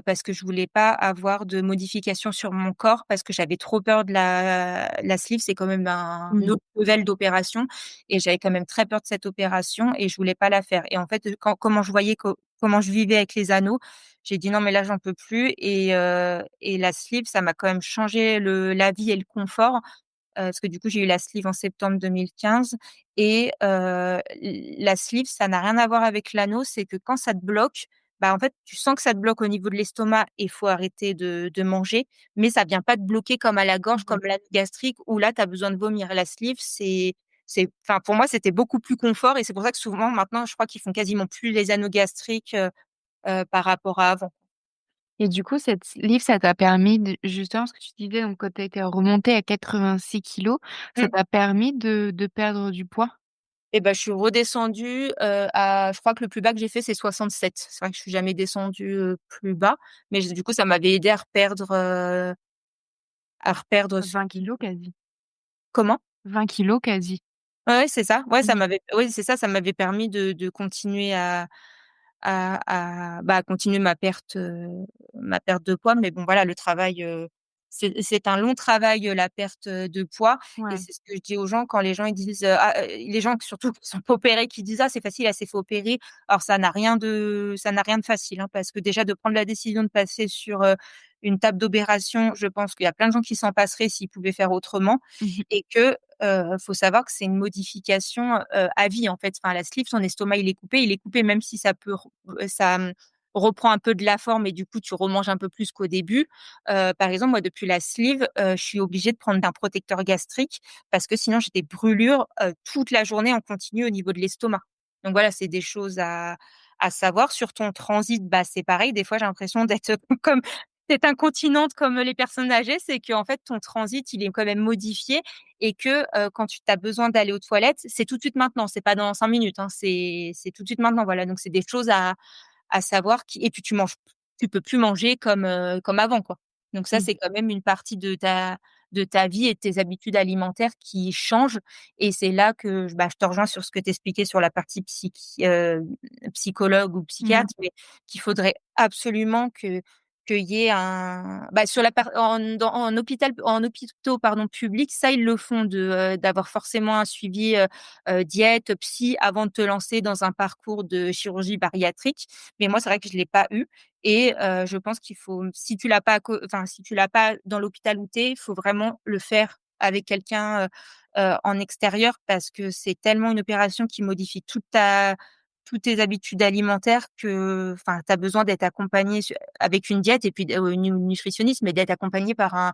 parce que je voulais pas avoir de modifications sur mon corps parce que j'avais trop peur de la sleeve. C'est quand même un Mmh. autre level d'opération et j'avais quand même très peur de cette opération et je voulais pas la faire et en fait, comment je voyais comment je vivais avec les anneaux, j'ai dit: «Non mais là, j'en peux plus» et la sleeve, ça m'a quand même changé la vie et le confort. Parce que du coup, j'ai eu la sleeve en septembre 2015 et la sleeve, ça n'a rien à voir avec l'anneau. C'est que quand ça te bloque, bah, en fait, tu sens que ça te bloque au niveau de l'estomac et il faut arrêter de manger, mais ça vient pas te bloquer comme à la gorge, Mmh. comme l'anneau gastrique où là, tu as besoin de vomir. La sleeve, enfin, pour moi, c'était beaucoup plus confort et c'est pour ça que souvent, maintenant, je crois qu'ils font quasiment plus les anneaux gastriques, par rapport à avant. Et du coup, cette livre, ça t'a permis de justement ce que tu disais, donc quand tu as été remontée à 86 kilos, ça Mmh. t'a permis de perdre du poids? Et bah, je suis redescendue, à je crois que le plus bas que j'ai fait, c'est 67. C'est vrai que je suis jamais descendue, plus bas, mais du coup, ça m'avait aidée à reperdre 20 kilos quasi. comment? 20 kilos quasi. Ouais, ouais, c'est ça. Ouais, Mmh. oui, c'est ça, ça m'avait permis de continuer à continuer ma perte de poids. Mais bon, voilà, le travail, c'est un long travail, la perte, de poids et Ouais. c'est ce que je dis aux gens quand les gens ils disent, les gens surtout qui sont pas opérés qui disent: «Ah c'est facile, elle s'est fait opérer». Alors ça n'a rien de facile, hein, parce que déjà de prendre la décision de passer sur, une table d'opération, je pense qu'il y a plein de gens qui s'en passeraient s'ils pouvaient faire autrement Mmh. et que, faut savoir que c'est une modification, à vie, en fait. Enfin, la sleeve, son estomac, il est coupé même si ça, reprend un peu de la forme et du coup, tu remanges un peu plus qu'au début. Par exemple, moi, depuis la sleeve, je suis obligée de prendre un protecteur gastrique parce que sinon j'ai des brûlures, toute la journée en continu au niveau de l'estomac. Donc voilà, c'est des choses à savoir. Sur ton transit, bah, c'est pareil. Des fois, j'ai l'impression d'être comme d'être incontinente comme les personnes âgées. C'est qu'en fait, ton transit, il est quand même modifié et que, quand tu as besoin d'aller aux toilettes, c'est tout de suite maintenant, c'est pas dans 5 minutes, hein, c'est tout de suite maintenant, voilà. Donc c'est des choses à savoir qui et puis tu peux plus manger comme avant, quoi. Donc ça, Mmh. c'est quand même une partie de ta vie et de tes habitudes alimentaires qui changent et c'est là que bah, je te rejoins sur ce que tu expliquais sur la partie psychologue ou Mmh. psychiatre, mais qu'il faudrait absolument qu'il y ait un bah, sur la par en hôpitaux, pardon, publics, ça, ils le font d'avoir forcément un suivi, diète, psy avant de te lancer dans un parcours de chirurgie bariatrique. Mais moi, c'est vrai que je l'ai pas eu et je pense qu'il faut si tu l'as pas si tu l'as pas dans l'hôpital où tu es, il faut vraiment le faire avec quelqu'un, en extérieur parce que c'est tellement une opération qui modifie toutes tes habitudes alimentaires que enfin, tu as besoin d'être accompagné avec une diète et puis une nutritionniste, mais d'être accompagné par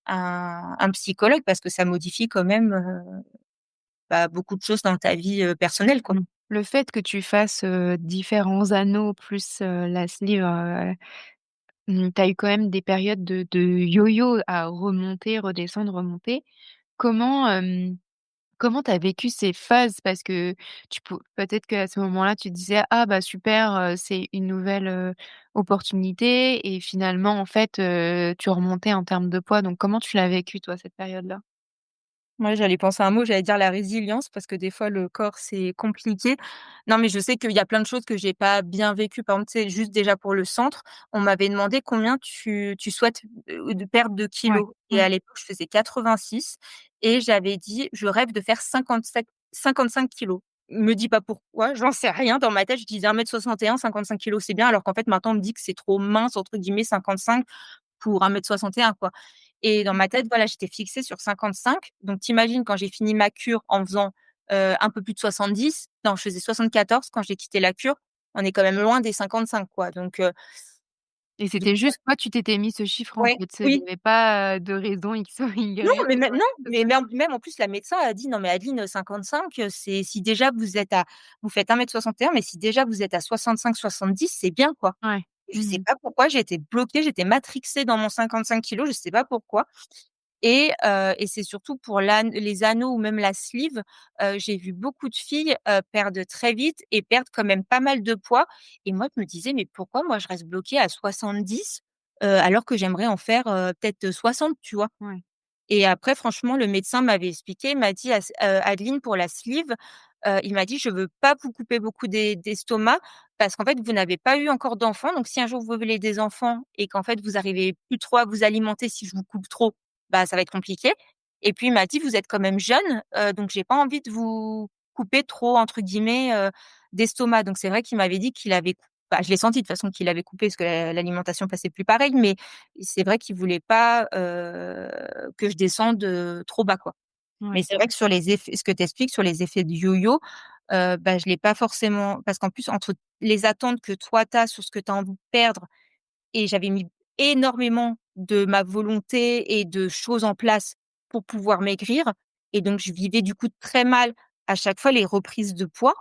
un psychologue parce que ça modifie quand même, bah, beaucoup de choses dans ta vie, personnelle, quoi. Mmh. Le fait que tu fasses, différents anneaux plus, la sleeve, tu as eu quand même des périodes de yo-yo à remonter, redescendre, remonter. Comment, comment tu as vécu ces phases? Parce que peut-être qu'à ce moment-là, tu te disais: «Ah bah super, c'est une nouvelle, opportunité» et finalement, en fait, tu remontais en termes de poids. Donc comment tu l'as vécu toi, cette période-là? Moi, j'allais penser à un mot, j'allais dire la résilience parce que des fois le corps c'est compliqué. Non, mais je sais qu'il y a plein de choses que j'ai pas bien vécues. Par exemple, tu sais, juste déjà pour le centre, on m'avait demandé combien tu souhaites, de perdre de Ouais. kilos et Mmh. à l'époque, je faisais 86 et j'avais dit: «Je rêve de faire 55 kilos». Me dis pas pourquoi, j'en sais rien. Dans ma tête, je disais 1,61 m, 55 kilos, c'est bien, alors qu'en fait maintenant on me dit que c'est trop «mince» entre guillemets 55 pour 1,61 m quoi. Et dans ma tête, voilà, j'étais fixée sur 55. Donc tu imagines quand j'ai fini ma cure en faisant, un peu plus de 70, non, je faisais 74 quand j'ai quitté la cure. On est quand même loin des 55 quoi. Et Donc c'était juste toi, tu t'étais mis ce chiffre en ouais, tête, il y oui. avait pas, de raison X ou Non, Y mais ou même quoi non, que ce soit? même en plus la médecin a dit: «Non mais Adeline, 55, c'est si déjà vous faites 1,61 m, mais si déjà vous êtes à 65-70, c'est bien quoi». Ouais. Je sais Mmh. pas pourquoi, j'ai été bloquée, j'étais matrixée dans mon 55 kilos, je sais pas pourquoi. Et c'est surtout pour les anneaux ou même la sleeve, j'ai vu beaucoup de filles, perdre très vite et perdre quand même pas mal de poids et moi je me disais: «Mais pourquoi moi je reste bloquée à 70, alors que j'aimerais en faire, peut-être 60», tu vois? Ouais. Et après franchement le médecin m'avait expliqué, il m'a dit: Adeline pour la sleeve», il m'a dit: «Je veux pas vous couper beaucoup d'estomac parce qu'en fait vous n'avez pas eu encore d'enfants, donc si un jour vous voulez des enfants et qu'en fait vous arrivez plus trop à vous alimenter si je vous coupe trop, bah, ça va être compliqué et puis il m'a dit: «Vous êtes quand même jeune, donc j'ai pas envie de vous couper trop entre guillemets, d'estomac». Donc c'est vrai qu'il m'avait dit qu'il avait bah, je l'ai senti de toute façon qu'il avait coupé parce que l'alimentation passait plus pareil, mais c'est vrai qu'il voulait pas, que je descende, trop bas, quoi. Mais Ouais. c'est vrai que sur les effets ce que tu expliques sur les effets de yo-yo, bah, je l'ai pas forcément parce qu'en plus entre les attentes que toi tu as sur ce que tu as envie de perdre et j'avais mis énormément de ma volonté et de choses en place pour pouvoir maigrir et donc je vivais du coup très mal à chaque fois les reprises de poids.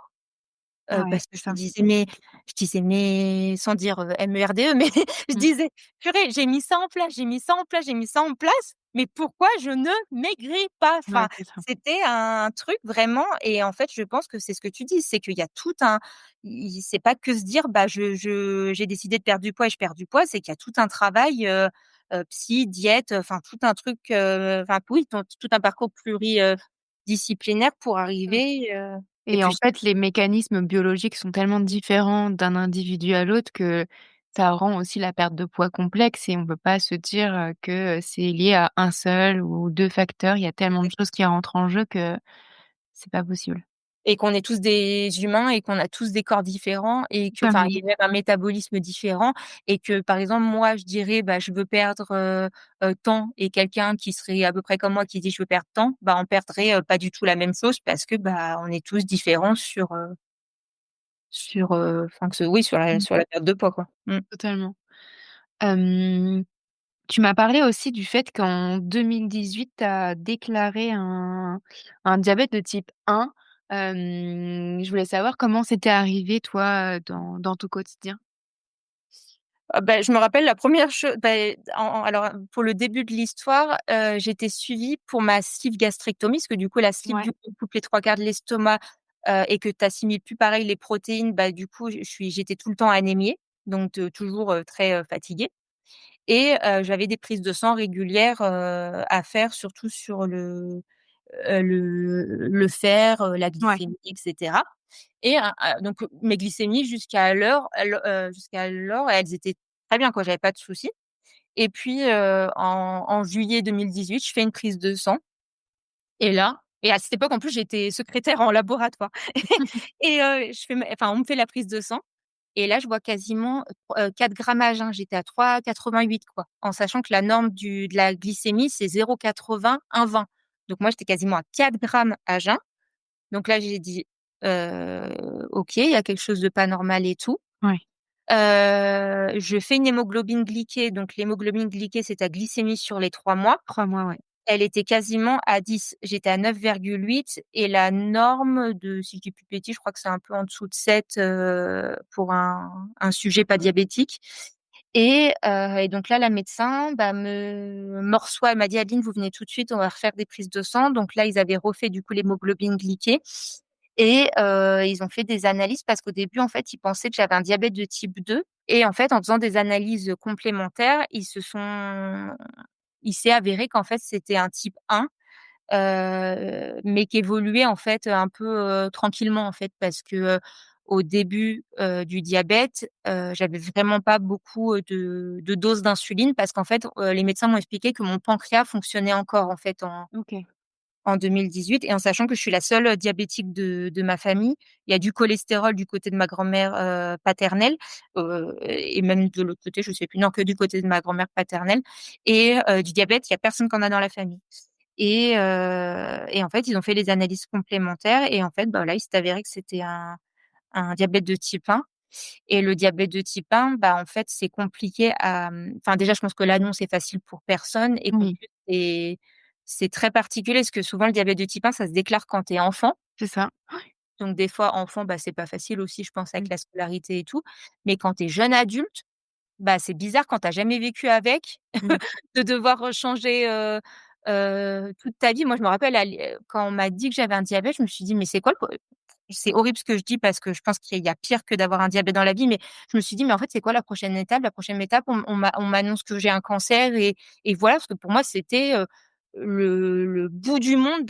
Ouais, Parce que c'est ça. je disais: «Mais» sans dire, MERDE, mais je Mmh. disais: «Purée, j'ai mis ça en place, j'ai mis ça en place, j'ai mis ça en place, mais pourquoi je ne maigris pas?» Ouais, Enfin, c'est ça. c'était un truc vraiment et en fait, je pense que c'est ce que tu dis, c'est qu'il y a tout un i c'est pas que se dire: «Bah, j'ai décidé de perdre du poids et je perds du poids», c'est qu'il y a tout un travail, psy, diète, enfin tout un truc, enfin oui, tout un parcours disciplinaire pour arriver, et Et en puis fait, les mécanismes biologiques sont tellement différents d'un individu à l'autre que ça rend aussi la perte de poids complexe et on peut pas se dire, que c'est lié à un seul ou 2 facteurs. Il y a tellement de choses qui rentrent en jeu que c'est pas possible. et qu'on est tous des humains et qu'on a tous des corps différents et que enfin, Totalement. il y a même un métabolisme différent et que, par exemple, moi, je dirais: «Bah, je veux perdre, tant» et quelqu'un qui serait à peu près comme moi qui dit: «Je veux perdre tant», bah, on perdrait, pas du tout la même chose parce que, bah, on est tous différents enfin, que ce oui, Mmh. sur la perte de poids, quoi. Mmh. Totalement. Hem, Tu m'as parlé aussi du fait qu'en 2018, tu as déclaré un diabète de type 1. Je voulais savoir comment c'était arrivé toi, dans ton quotidien? Ah bah, je me rappelle la première chose. Alors, pour le début de l'histoire, j'étais suivie pour ma sleeve gastrectomie, parce que du coup la sleeve Ouais, du coup coupe les 3 quarts de l'estomac, et que tu assimiles plus pareil les protéines, bah, du coup j'étais tout le temps anémiée, donc toujours, très, fatiguée et j'avais des prises de sang régulières, à faire surtout sur le fer, la ouais, glycémie et cetera et donc mes glycémies jusqu'à l'heure, elles étaient très bien quoi, j'avais pas de soucis et puis, en juillet 2018, je fais une prise de sang et là et à cette époque, en plus, j'étais secrétaire en laboratoire et je fais ma enfin, on me fait la prise de sang et là, je vois quasiment, 4 grammes à jeun. J'étais à 3,88 quoi, en sachant que la norme de la glycémie, c'est 0,80, 1,20. Donc moi, j'étais quasiment à 4 grammes à jeun. Donc là, j'ai dit: «Heu, OK, il y a quelque chose de pas normal et tout». ouais. Je fais une hémoglobine glyquée, donc l'hémoglobine glyquée, c'est ta glycémie sur les 3 mois. 3 mois, ouais. Elle était quasiment à 10. J'étais à 9,8 et la norme de si je dis plus de bêtises, je crois que c'est un peu en dessous de 7, pour un sujet pas diabétique et donc là, la médecin, bah, me reçoit. Elle m'a dit: «Adeline, vous venez tout de suite, on va refaire des prises de sang». Donc là, ils avaient refait du coup l'hémoglobine glyquée et ils ont fait des analyses parce qu'au début, en fait, ils pensaient que j'avais un diabète de type 2 et en fait, en faisant des analyses complémentaires, il s'est avéré qu'en fait, c'était un type 1 mais qui évoluait en fait un peu, tranquillement en fait parce que, au début, du diabète, j'avais vraiment pas beaucoup, de doses d'insuline parce qu'en fait, les médecins m'ont expliqué que mon pancréas fonctionnait encore en fait OK. en 2018 et en sachant que je suis la seule, diabétique de ma famille. Il y a du cholestérol du côté de ma grand-mère, paternelle, et même de l'autre côté, je sais plus. Non, que du côté de ma grand-mère paternelle et du diabète, il y a personne qui en a dans la famille et en fait, ils ont fait les analyses complémentaires et en fait, bah, là, il s'est avéré que c'était un diabète de type 1 et le diabète de type 1, bah, en fait, c'est compliqué à, enfin, déjà, je pense que l'annonce est facile pour personne et qu'en Oui, plus, c'est très particulier parce que souvent, le diabète de type 1, ça se déclare quand tu es enfant. c'est ça. Donc des fois, enfant, bah, c'est pas facile aussi, je pense, avec Mmh. la scolarité et tout. Mais quand tu es jeune adulte, bah, c'est bizarre quand tu as jamais vécu avec, Mmh. de devoir, changer, toute ta vie. Moi, je me rappelle quand on m'a dit que j'avais un diabète, je me suis dit: «Mais c'est quoi le pro», c'est horrible ce que je dis parce que je pense qu'il y a pire que d'avoir un diabète dans la vie, mais je me suis dit: «Mais en fait, c'est quoi la prochaine étape?» La prochaine étape, on m'annonce que j'ai un cancer et voilà, parce que pour moi, c'était, le bout du monde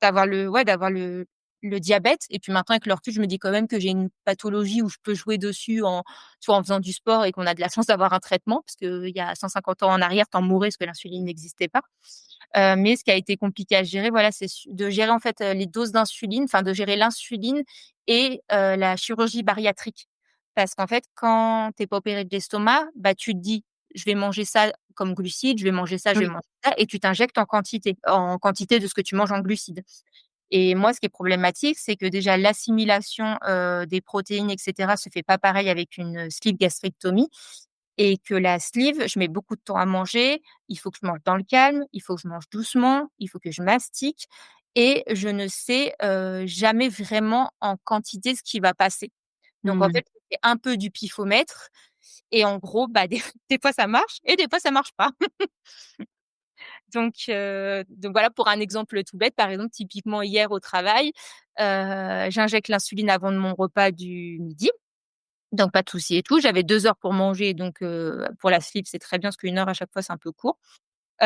d'avoir le diabète et puis maintenant avec le recul, je me dis quand même que j'ai une pathologie où je peux jouer dessus soit en faisant du sport et qu'on a de la chance d'avoir un traitement parce qu'il y a 150 ans en arrière, tu en mourais parce que l'insuline n'existait pas. Mais ce qui a été compliqué à gérer, voilà, c'est de gérer en fait, les doses d'insuline, enfin de gérer l'insuline et la chirurgie bariatrique. Parce qu'en fait, quand tu es pas opéré de l'estomac, bah, tu te dis: «Je vais manger ça comme glucides, je vais manger ça, je vais Oui. manger ça» et tu t'injectes en quantité de ce que tu manges en glucides. Et moi, ce qui est problématique, c'est que déjà l'assimilation, des protéines et cetera se fait pas pareil avec une, sleeve gastrectomie et que la sleeve, je mets beaucoup de temps à manger. Il faut que je mange dans le calme, il faut que je mange doucement, il faut que je mastique et je ne sais, jamais vraiment en quantité ce qui va passer. Donc en Mmh. fait, c'est un peu du pifomètre et en gros, bah, des fois ça marche et des fois ça marche pas. Donc voilà pour un exemple tout bête. Par exemple, typiquement hier au travail, j'injecte l'insuline avant de mon repas du midi, donc pas de souci et tout. J'avais 2 heures pour manger donc pour la sleeve, c'est très bien parce qu'1 heure à chaque fois, c'est un peu court.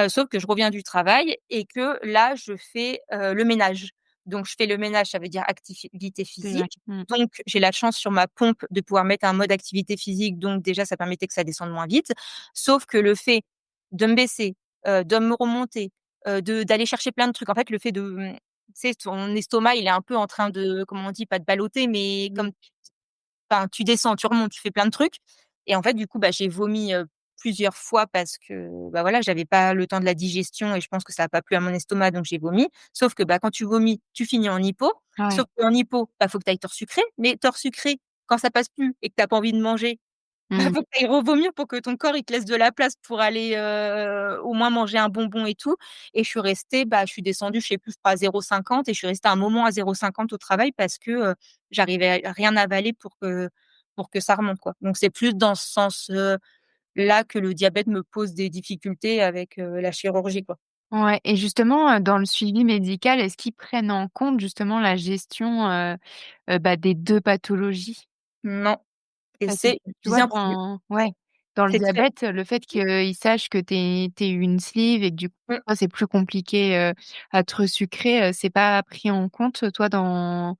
Sauf que je reviens du travail et que là, je fais, le ménage. Donc je fais le ménage, ça veut dire activité C'est vrai. physique. Mmh. Donc j'ai la chance sur ma pompe de pouvoir mettre un mode activité physique, donc déjà ça permettait que ça descende moins vite. Sauf que le fait de me baisser, de me remonter, d'aller chercher plein de trucs, en fait, le fait de, tu sais, ton estomac, il est un peu en train de, comment on dit? Pas de balloter, mais Oui. comme enfin, tu descends, tu remontes, tu fais plein de trucs et en fait, du coup, bah, j'ai vomi, plusieurs fois parce que, bah, voilà, j'avais pas le temps de la digestion et je pense que ça a pas plu à mon estomac, donc j'ai vomi. Sauf que, bah, quand tu vomis, tu finis en hypo. Ouais. Sauf qu'en hypo, bah, faut que tu ailles te resucrer, mais te resucrer, quand ça passe plus et que tu as pas envie de manger, bah, Mmh. faut que tu ailles revomir pour que ton corps, il te laisse de la place pour aller, au moins manger un bonbon et tout et je suis restée, bah, je suis descendue, je sais plus, je crois à 0,50 et je suis restée un moment à 0,50 au travail parce que, j'arrivais à rien avaler pour que ça remonte, quoi. Donc c'est plus dans ce sens, là que le diabète me pose des difficultés avec, la chirurgie, quoi. Ouais et justement, dans le suivi médical, est-ce qu'ils prennent en compte justement la gestion, bah, des 2 pathologies? Non et Parce que c'est tu vois bien plus. dans le C'est très diabète, le fait qu'ils sachent que tu une sleeve et que du coup, mmh, toi, c'est plus compliqué, à te resucrer, c'est pas pris en compte, toi, dans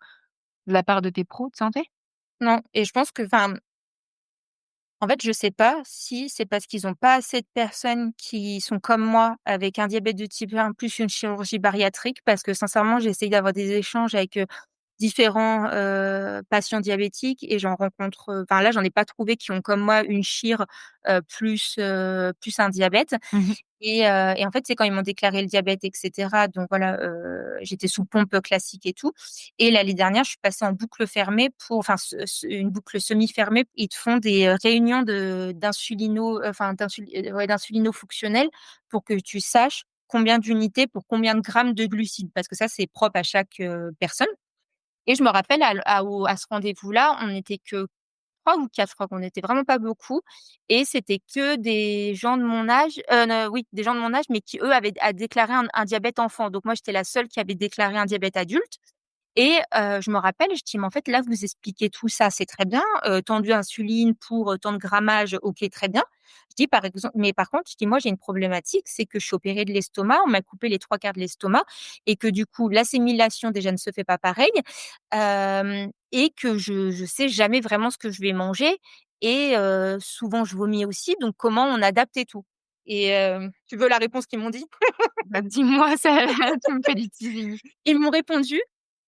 de la part de tes pros de santé? non et je pense que enfin, en fait, je sais pas si c'est parce qu'ils ont pas assez de personnes qui sont comme moi avec un diabète de type 1 plus une chirurgie bariatrique parce que sincèrement, j'ai essayé d'avoir des échanges avec, différents, patients diabétiques et j'en rencontre, enfin là, j'en ai pas trouvé qui ont comme moi une chire, plus un diabète. Mmh. Et en fait, c'est quand ils m'ont déclaré le diabète et cetera, donc voilà, j'étais sous pompe, classique et tout et l'année dernière, je suis passée en boucle fermée pour enfin une boucle semi-fermée. Ils te font des, réunions d'insulino-fonctionnel pour que tu saches combien d'unités pour combien de grammes de glucides parce que ça, c'est propre à chaque, personne et je me rappelle à ce rendez-vous-là, on n'était que 3 ou 4, je crois qu'on était vraiment pas beaucoup et c'était que des gens de mon âge, ne oui, des gens de mon âge, mais qui eux avaient déclaré un diabète enfant. Donc moi, j'étais la seule qui avait déclaré un diabète adulte Et je me rappelle, je dis: «Mais en fait, là, vous expliquez tout ça, c'est très bien, tendu insuline pour, tant de grammage, OK, très bien». Je dis: «Par exemple mais par contre», je dis: «Moi, j'ai une problématique, c'est que je suis opérée de l'estomac, on m'a coupé les 3 quarts de l'estomac et que du coup, l'assimilation déjà ne se fait pas pareil, et que je sais jamais vraiment ce que je vais manger et souvent je vomis aussi, donc comment on adapte et tout». Et tu veux la réponse qu'ils m'ont dit? Bah, dis-moi ça tu me fais du teasing. Ils m'ont répondu: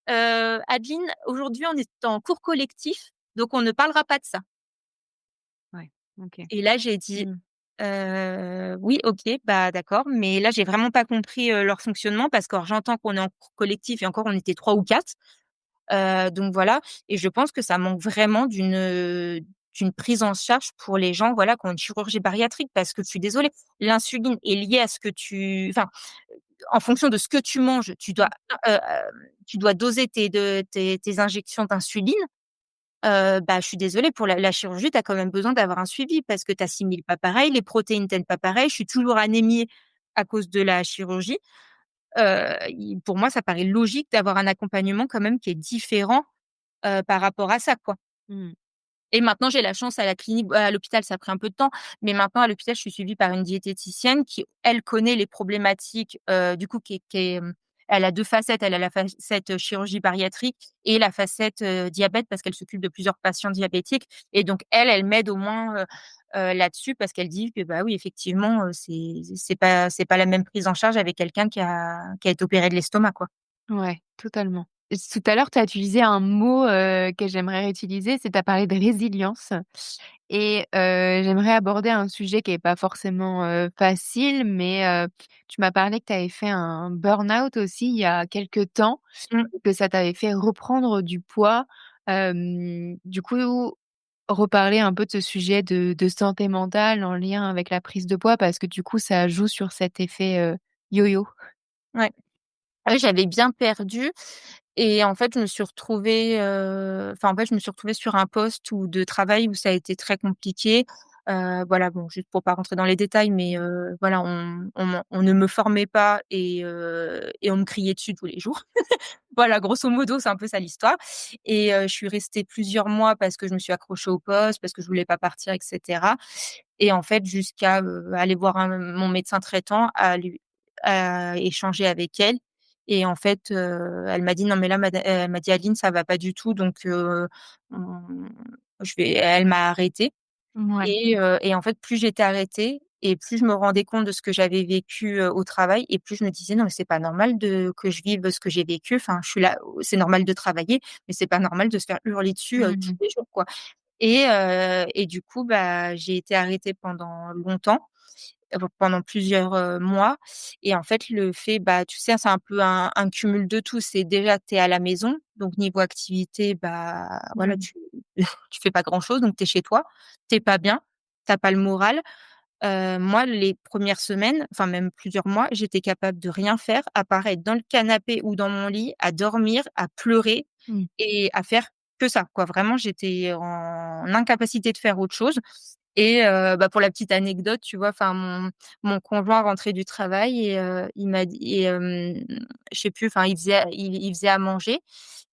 «Adeline, aujourd'hui, on est en cours collectif, donc on ne parlera pas de ça». Ouais, OK. Et là, j'ai dit: Mmh. Oui, OK, bah, d'accord». Mais là, j'ai vraiment pas compris, leur fonctionnement parce que alors j'entends qu'on est en cours collectif et encore on était 3 ou 4. Donc voilà, et je pense que ça manque vraiment d'une prise en charge pour les gens, voilà, qui ont une chirurgie bariatrique parce que je suis désolée, l'insuline est liée à ce que tu enfin, en fonction de ce que tu manges, tu dois doser tes injections d'insuline. Bah, je suis désolée pour la chirurgie, tu as quand même besoin d'avoir un suivi parce que tu assimiles pas pareil, les protéines tiennent pas pareil. Je suis toujours anémiée à cause de la chirurgie. I Pour moi, ça paraît logique d'avoir un accompagnement quand même qui est différent, par rapport à ça, quoi. Mmh. Et maintenant, j'ai la chance à la clinique, à l'hôpital, ça a pris un peu de temps, mais maintenant à l'hôpital, je suis suivie par une diététicienne qui, elle, connaît les problématiques, du coup, elle a 2 facettes. Elle a la facette, chirurgie bariatrique et la facette, diabète parce qu'elle s'occupe de plusieurs patients diabétiques et donc elle m'aide au moins, là-dessus parce qu'elle dit que, bah, oui, effectivement, c'est pas la même prise en charge avec quelqu'un qui a été opéré de l'estomac, quoi. Ouais, totalement. Et tout à l'heure, tu as utilisé un mot, que j'aimerais réutiliser, c'est tu as parlé de résilience et j'aimerais aborder un sujet qui est pas forcément, facile, mais tu m'as parlé que tu avais fait un burn-out aussi il y a quelque temps, Mmh. que ça t'avait fait reprendre du poids. Du coup, reparler un peu de ce sujet de santé mentale en lien avec la prise de poids parce que du coup, ça joue sur cet effet, yo-yo. Ouais. Ah oui, j'avais bien perdu. Et en fait, je me suis retrouvée, enfin, en fait, je me suis retrouvée sur un poste de travail où ça a été très compliqué. Voilà, bon, juste pour pas rentrer dans les détails, mais voilà, on ne me formait pas et on me criait dessus tous les jours. Voilà, grosso modo, c'est un peu ça l'histoire. Et je suis restée plusieurs mois parce que je me suis accrochée au poste, parce que je voulais pas partir et cetera. Et en fait, jusqu'à, aller voir mon médecin traitant, à échanger avec elle. Et en fait, elle m'a dit: «Non mais là, elle m'a dit: «Adeline, ça va pas du tout, donc on elle m'a arrêtée». Ouais. Et en fait, plus j'étais arrêtée et plus je me rendais compte de ce que j'avais vécu, au travail et plus je me disais: «Non mais c'est pas normal que je vive ce que j'ai vécu. Enfin, je suis là, c'est normal de travailler, mais c'est pas normal de se faire hurler dessus, tous Mmh. les jours, quoi». Et du coup, bah, j'ai été arrêtée pendant longtemps, pendant plusieurs, mois. Et en fait, le fait, bah, tu sais, c'est un peu un cumul de tout. C'est déjà, tu es à la maison, donc niveau activité, bah, voilà, Mmh. tu fais pas grand-chose, donc tu es chez toi, tu es pas bien, tu as pas le moral. Moi, les premières semaines, enfin même plusieurs mois, j'étais capable de rien faire à part être dans le canapé ou dans mon lit, à dormir, à pleurer Mmh. et à faire que ça, quoi. Vraiment, j'étais en incapacité de faire autre chose. Et bah, pour la petite anecdote, tu vois, enfin mon conjoint rentrait du travail et il m'a dit et je sais plus, enfin il faisait à manger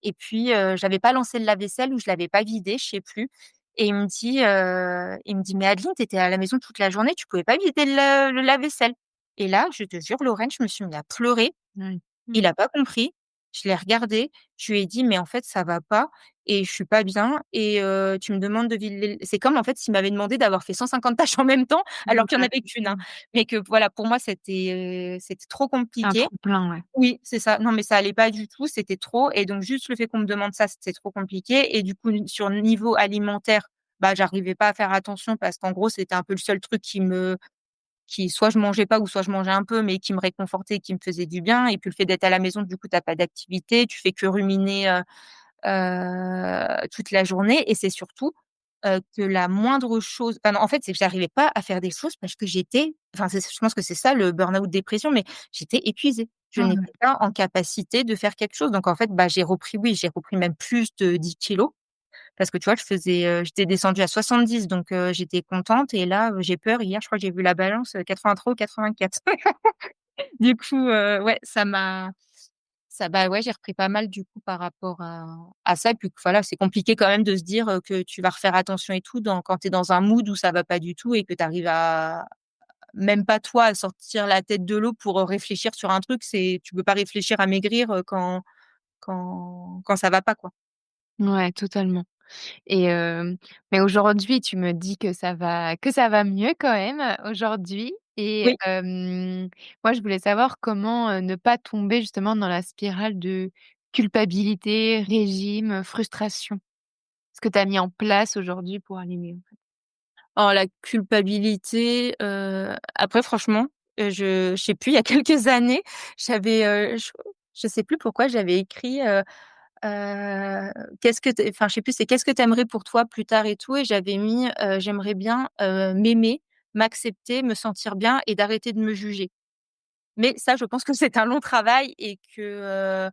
et puis, j'avais pas lancé le lave-vaisselle ou je l'avais pas vidé, je sais plus. Et il me dit: «Mais Adeline, tu étais à la maison toute la journée, tu pouvais pas vider le lave-vaisselle». Et là, je te jure, Lorraine, je me suis mis à pleurer. Ouais. Il Mmh. a pas compris. Je l'ai regardé, je lui ai dit: «Mais en fait, ça va pas et je suis pas bien et tu me demandes de vider». C'est comme, en fait, s'il m'avait demandé d'avoir fait 150 tâches en même temps, alors qu'il y en Ouais. avait qu'1, hein. Mmh. Mais que voilà, pour moi, c'était trop Un compliqué. trop-plein, ouais. Oui, c'est ça. Non, mais ça allait pas du tout, c'était trop. Et donc juste le fait qu'on me demande ça, c'était trop compliqué. Et du coup, sur le niveau alimentaire, bah, j'arrivais pas à faire attention parce qu'en gros, c'était un peu le seul truc qui soit je mangeais pas ou soit je mangeais un peu, mais qui me réconfortait, qui me faisait du bien. Et puis le fait d'être à la maison, du coup, tu as pas d'activité, tu fais que ruminer, toute la journée. Et c'est surtout, que la moindre chose, enfin non, en fait, c'est que j'arrivais pas à faire des choses parce que je pense que c'est ça le burn-out dépression, mais j'étais épuisée. Je Ouais, ouais. n'étais pas en capacité de faire quelque chose. Donc en fait, bah, j'ai repris même plus de 10 kilos parce que tu vois, j'étais descendue à 70, donc j'étais contente. Et là, j'ai peur. Hier, je crois que j'ai vu la balance, 83 ou 84. Du coup, ouais, Ça bah, ouais, j'ai repris pas mal du coup par rapport à ça et puis voilà, c'est compliqué quand même de se dire, que tu vas refaire attention et tout quand tu es dans un mood où ça va pas du tout et que tu arrives à même pas toi à sortir la tête de l'eau pour, réfléchir sur un truc, tu peux pas réfléchir à maigrir, quand ça va pas, quoi. Ouais, totalement. Et mais aujourd'hui, tu me dis que ça va mieux quand même, aujourd'hui et Oui. moi, je voulais savoir comment, ne pas tomber justement dans la spirale de culpabilité, régime, frustration? Ce que tu as mis en place aujourd'hui pour aller mieux, en fait? Alors la culpabilité, après franchement, je sais plus, il y a quelques années, j'avais, je sais plus pourquoi j'avais écrit, qu'est-ce que tu enfin je sais plus, c'est qu'est-ce que tu aimerais pour toi plus tard et tout et j'avais mis, j'aimerais bien, m'aimer, m'accepter, me sentir bien et d'arrêter de me juger. Mais ça, je pense que c'est un long travail et que,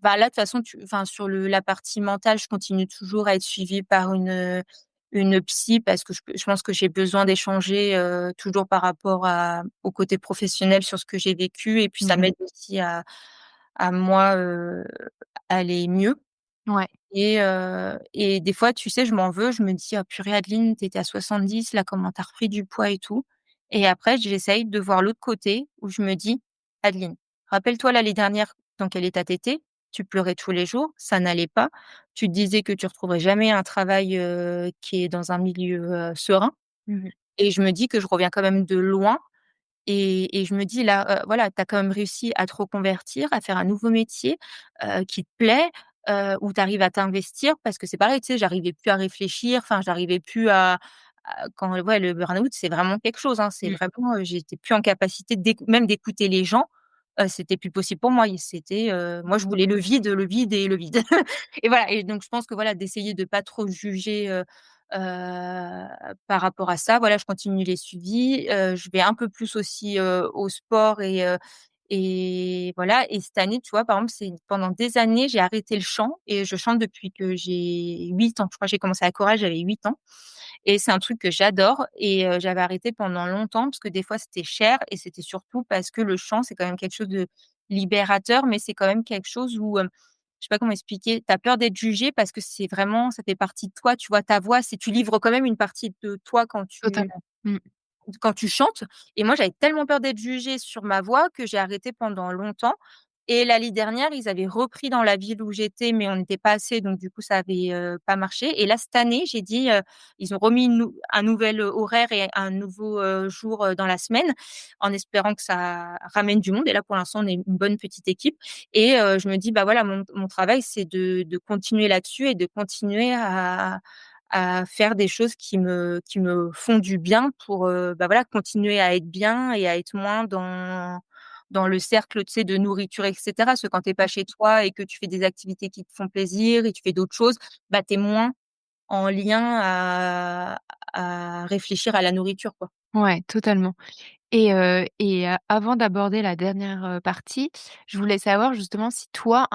bah, là, de toute façon, enfin, sur la partie mentale, je continue toujours à être suivie par une psy parce que je pense que j'ai besoin d'échanger, toujours par rapport au côté professionnel sur ce que j'ai vécu et puis ça Mmh. m'aide aussi à moi, aller mieux. Ouais. Et des fois, tu sais, je m'en veux, je me dis: «Oh purée Adeline, tu étais à 70, là, comment tu as repris du poids et tout?» Et après, j'essaye de voir l'autre côté où je me dis: «Adeline, rappelle-toi l'année dernière dans quel état tu étais. Tu pleurais tous les jours, ça n'allait pas. Tu te disais que tu retrouverais jamais un travail, qui est dans un milieu, serein Mmh mh. et je me dis que je reviens quand même de loin et je me dis là, voilà, tu as quand même réussi à te reconvertir, à faire un nouveau métier, qui te plaît, où tu arrives à t'investir parce que c'est pareil, tu sais, j'arrivais plus à réfléchir, enfin, j'arrivais plus à quand ouais, le burn-out, c'est vraiment quelque chose, hein. C'est Mmh. vraiment, j'étais plus en capacité même d'écouter les gens, c'était plus possible pour moi. C'était, moi, je voulais le vide et le vide et voilà et donc je pense que voilà, d'essayer de pas trop juger, par rapport à ça, voilà, je continue les suivis, je vais un peu plus aussi, au sport et voilà et cette année, tu vois, par exemple, c'est pendant des années, j'ai arrêté le chant et je chante depuis que j'ai 8 ans. Je crois que j'ai commencé la chorale, j'avais 8 ans et c'est un truc que j'adore et j'avais arrêté pendant longtemps parce que des fois, c'était cher et c'était surtout parce que le chant, c'est quand même quelque chose de libérateur, mais c'est quand même quelque chose où, je sais pas comment expliquer, tu as peur d'être jugé parce que c'est vraiment ça fait partie de toi, tu vois? Ta voix, tu livres quand même une partie de toi Totalement. Mmh. quand tu chantes et moi, j'avais tellement peur d'être jugée sur ma voix que j'ai arrêté pendant longtemps et l'année dernière, ils avaient repris dans la ville où j'étais, mais on n'était pas assez, donc du coup, ça avait, pas marché et là, cette année, j'ai dit, ils ont remis un nouvel, horaire et un nouveau, jour, dans la semaine en espérant que ça ramène du monde et là, pour l'instant, on est une bonne petite équipe et je me dis: «Bah, voilà, mon travail, c'est de continuer là-dessus et de continuer à faire des choses qui me font du bien pour, bah, voilà, continuer à être bien et à être moins dans le cercle, tu sais, de nourriture et cetera. Parce que quand tu es pas chez toi et que tu fais des activités qui te font plaisir et tu fais d'autres choses, bah, tu es moins en lien à réfléchir à la nourriture, quoi. Ouais, totalement. Et avant d'aborder la dernière, partie, je voulais savoir justement si toi,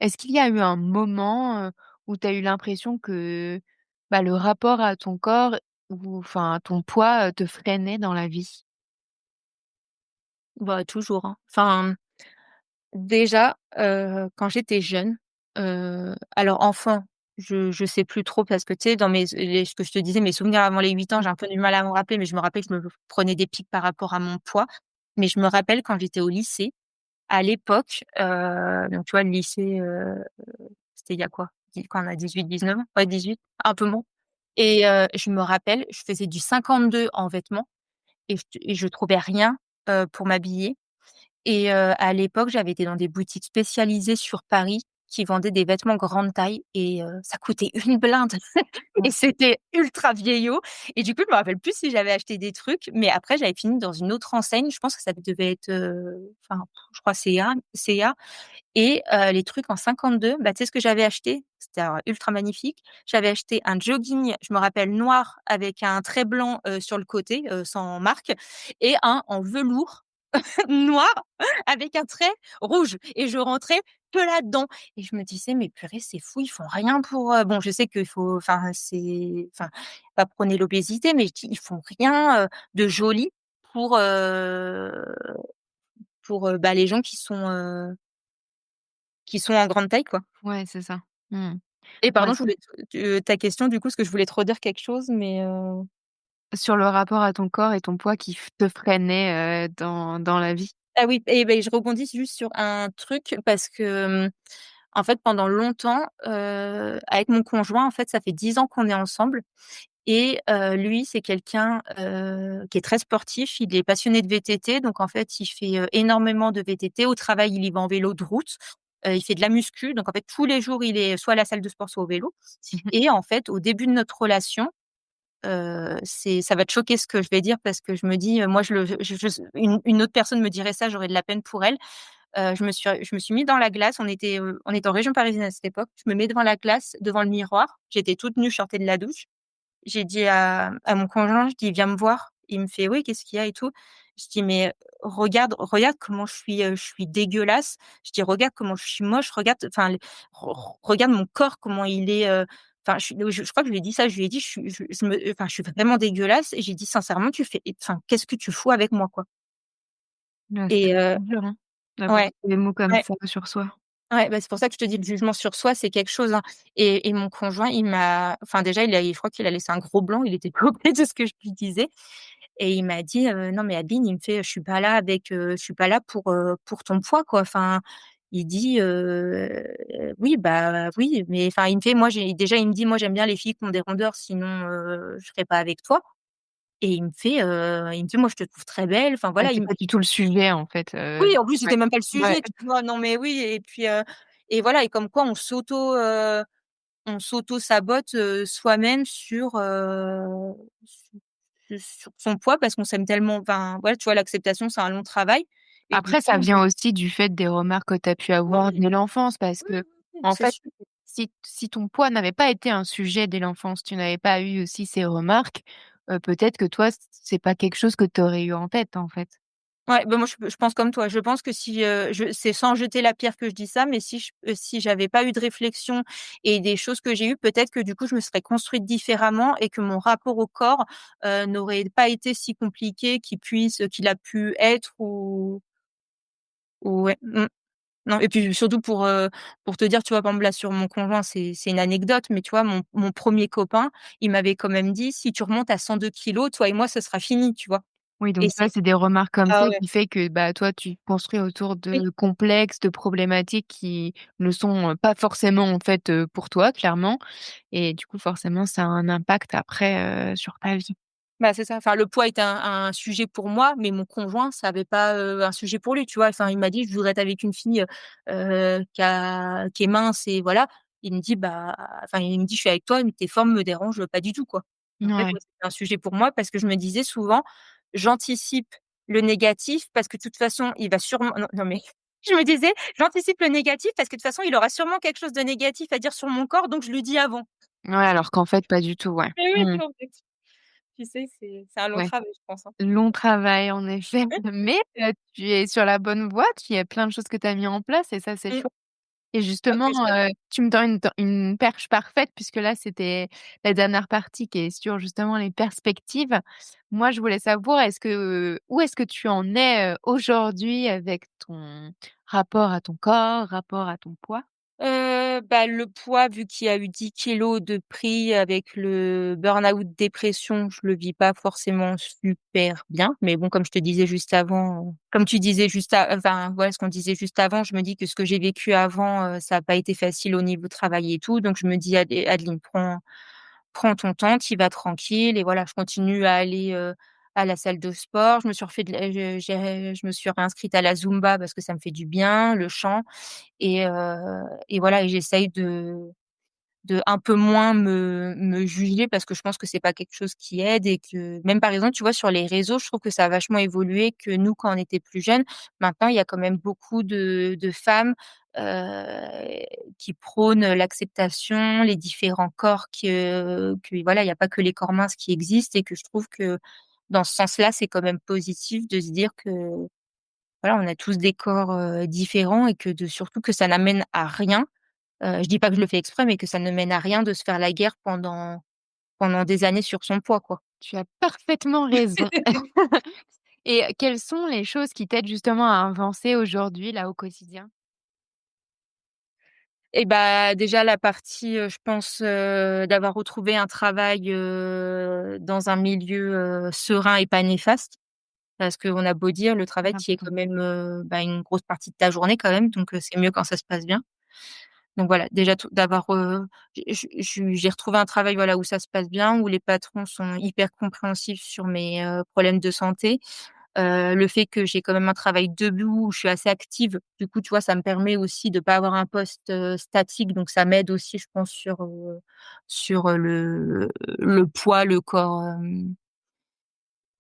est-ce qu'il y a eu un moment, où tu as eu l'impression que, bah, le rapport à ton corps ou enfin à ton poids, te freinait dans la vie? Bah, toujours, hein. Enfin, déjà, quand j'étais jeune, alors enfant, je sais plus trop parce que tu sais dans ce que je te disais, mes souvenirs avant les 8 ans, j'ai un peu du mal à me rappeler, mais je me rappelle que je me prenais des pics par rapport à mon poids. Mais je me rappelle quand j'étais au lycée, à l'époque, donc tu vois le lycée, c'était il y a quoi? Quand on a 18-19 ans? Ouais 18, un peu moins et je me rappelle, je faisais du 52 en vêtements et je trouvais rien, pour m'habiller et à l'époque, j'avais été dans des boutiques spécialisées sur Paris qui vendaient des vêtements grande taille et ça coûtait une blinde et Ouais. c'était ultra vieillot et du coup, je me rappelle plus si j'avais acheté des trucs, mais après j'avais fini dans une autre enseigne. Je pense que ça devait être, enfin, je crois C&A et les trucs en 52, bah, tu sais ce que j'avais acheté? C'était alors ultra magnifique. J'avais acheté un jogging, je me rappelle noir avec un trait blanc, sur le côté, sans marque et un en velours noir avec un trait rouge et je rentrais que là-dedans et je me disais: «Mais purée, c'est fou, ils font rien pour, bon, je sais qu'il faut enfin, pas prôner l'obésité, mais je dis: «Ils font rien, de joli pour, pour, bah, les gens qui sont en grande taille, quoi. Ouais, c'est ça. Mmh. Et Ouais, pardon, je voulais ta question du coup, parce que je voulais te redire quelque chose, mais sur le rapport à ton corps et ton poids qui te freinait, dans la vie. ah oui et beh, je rebondis juste sur un truc parce que, en fait, pendant longtemps, avec mon conjoint, en fait, ça fait 10 ans qu'on est ensemble et lui, c'est quelqu'un, qui est très sportif. Il est passionné de VTT, donc en fait, il fait, énormément de VTT. Au travail, il y va en vélo de route. Il fait de la muscu, donc en fait, tous les jours, il est soit à la salle de sport, soit au vélo et en fait, au début de notre relation, c'est ça va te choquer ce que je vais dire parce que je me dis, moi je une autre personne me dirait ça, j'aurais de la peine pour elle. Je me suis mis dans la glace, on était en région parisienne à cette époque. Je me mets devant la glace, devant le miroir, j'étais toute nue, je sortais de la douche. J'ai dit à mon conjoint, je dis: «Viens me voir». Il me fait: «Oui, qu'est-ce qu'il y a et tout?» Je dis: «Mais regarde comment je suis dégueulasse». Je dis: «Regarde comment je suis moche, regarde enfin les regarde mon corps comment il est, enfin je crois que je lui ai dit ça, je lui ai dit: «Je suis vraiment dégueulasse» et j'ai dit: «Sincèrement, tu fais enfin, qu'est-ce que tu fous avec moi, quoi?» Ouais, et c'est dur, hein, d'avoir ouais, des mots comme ouais. ça sur soi. Ouais, bah, c'est pour ça que je te dis le jugement sur soi, c'est quelque chose, hein et mon conjoint, il m'a enfin déjà, je crois qu'il a laissé un gros blanc, il était coupé de ce que je lui disais et il m'a dit: «Non mais Adeline», il me fait: je suis pas là pour ton poids, quoi». Enfin, il dit, «Oui, bah, oui», mais enfin, il me fait: «Moi, il me dit: «Moi, j'aime bien les filles qui ont des rondeurs, sinon, je serais pas avec toi» et il me fait: «Moi, je te trouve très belle». Enfin Ouais, voilà, c'est pas du tout le sujet en fait, oui, en plus, ouais. c'était même pas le Ouais. sujet, tu vois? Non mais oui et puis, et voilà et comme quoi on s'auto-sabote, soi-même sur son poids parce qu'on s'aime tellement enfin, voilà, tu vois, l'acceptation, c'est un long travail et du Après ça coup vient aussi du fait des remarques que tu as pu avoir dès l'enfance parce oui, que, oui, oui, en c'est fait, sûr. si ton poids n'avait pas été un sujet dès l'enfance, tu n'avais pas eu aussi ces remarques, peut-être que toi c'est pas quelque chose que tu aurais eu en tête, en fait. Ouais, bah, moi, je pense comme toi. Je pense que si, c'est sans jeter la pierre que je dis ça, mais si j'avais pas eu de réflexion et des choses que j'ai eues, peut-être que du coup, je me serais construite différemment et que mon rapport au corps, n'aurait pas été si compliqué qu'il a pu être ou ouais, mmh. Non et puis surtout pour te dire, tu vois, par exemple, là, sur mon conjoint, c'est une anecdote, mais tu vois, mon 1er copain, il m'avait quand même dit: «Si tu remontes à 102 kilogrammes, toi et moi, ce sera fini», tu vois? Oui, Et donc ça, c'est c'est des remarques comme ça ah ouais, qui fait que, bah, toi, tu te construis autour oui. de complexes, de problématiques qui ne sont, pas forcément, en fait, pour toi, clairement et du coup, forcément, ça a un impact après, sur ta vie. Bah, c'est ça. Enfin, le poids était un sujet pour moi, mais mon conjoint, ça avait pas, un sujet pour lui, tu vois? Enfin, il m'a dit: «Je voudrais être avec une fille, qui est mince» et voilà. Il me dit: «Bah» enfin, il me dit: «Je suis avec toi, mais tes formes me dérangent pas du tout, quoi». En fait, Ouais. ouais, c'était un sujet pour moi parce que je me disais souvent: «J'anticipe le négatif parce que de toute façon, il va sûrement» non, mais je me disais: «J'anticipe le négatif parce que de toute façon, il aura sûrement quelque chose de négatif à dire sur mon corps, donc je lui dis avant». Ouais, alors qu'en fait, pas du tout, ouais. Mais oui, Mmh. en fait, tu sais, c'est un long Ouais. travail, je pense, hein. Long travail en effet, mais tu es sur la bonne voie, il y a plein de choses que tu as mis en place et ça, c'est Mmh. chouette et Ah justement, puis ça tu me donnes une perche parfaite puisque là, c'était la dernière partie qui est sur justement les perspectives. Moi, je voulais savoir où est-ce que tu en es, aujourd'hui avec ton rapport à ton corps, rapport à ton poids? Bah, le poids, vu qu'il y a eu 10 kilogrammes de pris avec le burn-out dépression, je le vis pas forcément super bien. Mais bon, comme je te disais juste avant, comme tu disais juste a enfin, voilà, ce qu'on disait juste avant, je me dis que ce que j'ai vécu avant, ça a pas été facile au niveau travail et tout. Donc je me dis: Adeline, prends ton temps, tu y vas tranquille» et voilà, je continue à aller, à la salle de sport. Je me suis refait de la je me suis réinscrite à la Zumba parce que ça me fait du bien, le chant et voilà et j'essaye de un peu moins me juger parce que je pense que c'est pas quelque chose qui aide et que même par exemple, tu vois, sur les réseaux, je trouve que ça a vachement évolué, que nous, quand on était plus jeunes, maintenant, il y a quand même beaucoup de femmes, qui prônent l'acceptation, les différents corps que voilà, il y a pas que les corps minces qui existent et que je trouve que dans ce sens-là, c'est quand même positif de se dire que voilà, on a tous des corps, différents et que surtout que ça n'amène à rien. Je dis pas que je le fais exprès, mais que ça ne mène à rien de se faire la guerre pendant des années sur son poids, quoi. Tu as parfaitement raison. Et quelles sont les choses qui t'aident justement à avancer aujourd'hui, là, au quotidien? Et bah, déjà la partie, je pense, d'avoir retrouvé un travail, dans un milieu, serein et pas néfaste. Parce qu'on a beau dire, le travail, C'est tu y es important. quand même, bah, une grosse partie de ta journée quand même, donc c'est mieux quand ça se passe bien. Donc voilà, déjà tout d'avoir, j'ai retrouvé un travail, voilà, où ça se passe bien, où les patrons sont hyper compréhensifs sur mes, problèmes de santé. Le fait que j'ai quand même un travail debout, où je suis assez active, du coup, tu vois, ça me permet aussi de pas avoir un poste, statique, donc ça m'aide aussi, je pense, sur, le poids, le corps,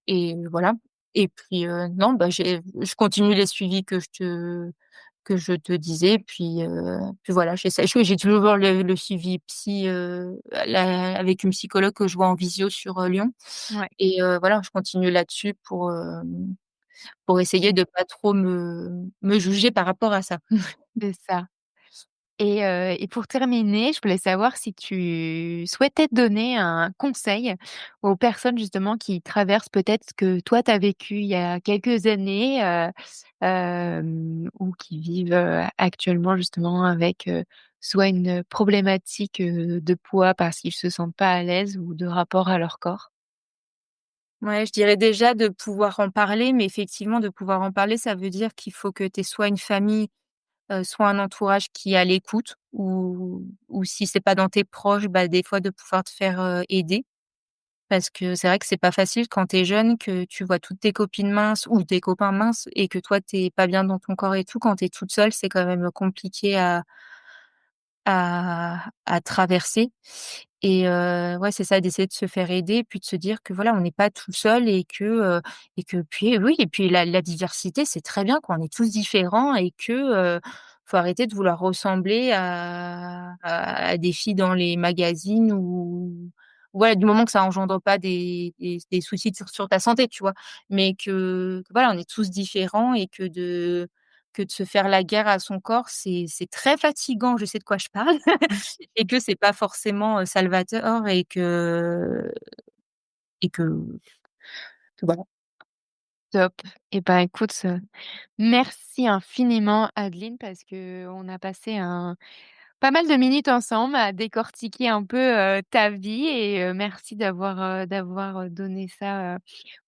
et voilà. Et puis, non, bah, je continue les suivis que je te disais, puis voilà, j'ai toujours le suivi psy, avec une psychologue que je vois en visio sur, Lyon, Ouais, et voilà, je continue là-dessus pour essayer de pas trop me juger par rapport à ça. c'est ça. Et pour terminer, je voulais savoir si tu souhaitais donner un conseil aux personnes justement qui traversent peut-être ce que toi tu as vécu il y a quelques années, ou qui vivent, actuellement justement avec, soit une problématique, de poids parce qu'ils se sentent pas à l'aise ou de rapport à leur corps? Ouais, je dirais déjà de pouvoir en parler, mais effectivement de pouvoir en parler, ça veut dire qu'il faut que tu aies soit une famille, soit un entourage qui est à l'écoute, ou si c'est pas dans tes proches, bah, des fois de pouvoir te faire, aider. Parce que c'est vrai que c'est pas facile quand tu es jeune, que tu vois toutes tes copines minces ou tes copains minces et que toi tu es pas bien dans ton corps et tout. Quand tu es toute seule, c'est quand même compliqué à traverser. Et ouais, c'est ça, d'essayer de se faire aider, puis de se dire que voilà, on n'est pas tout seul, et que puis oui, et puis la diversité, c'est très bien, quoi. On est tous différents, et faut arrêter de vouloir ressembler à des filles dans les magazines, ou voilà, du moment que ça engendre pas des soucis sur ta santé, tu vois? Mais que voilà, on est tous différents, et que de se faire la guerre à son corps, c'est très fatigant, je sais de quoi je parle. Et que c'est pas forcément, salvateur, et que voilà. Top. Et ben, écoute, merci infiniment Adeline parce qu'on a passé un pas mal de minutes ensemble à décortiquer un peu, ta vie et merci d'avoir donné ça,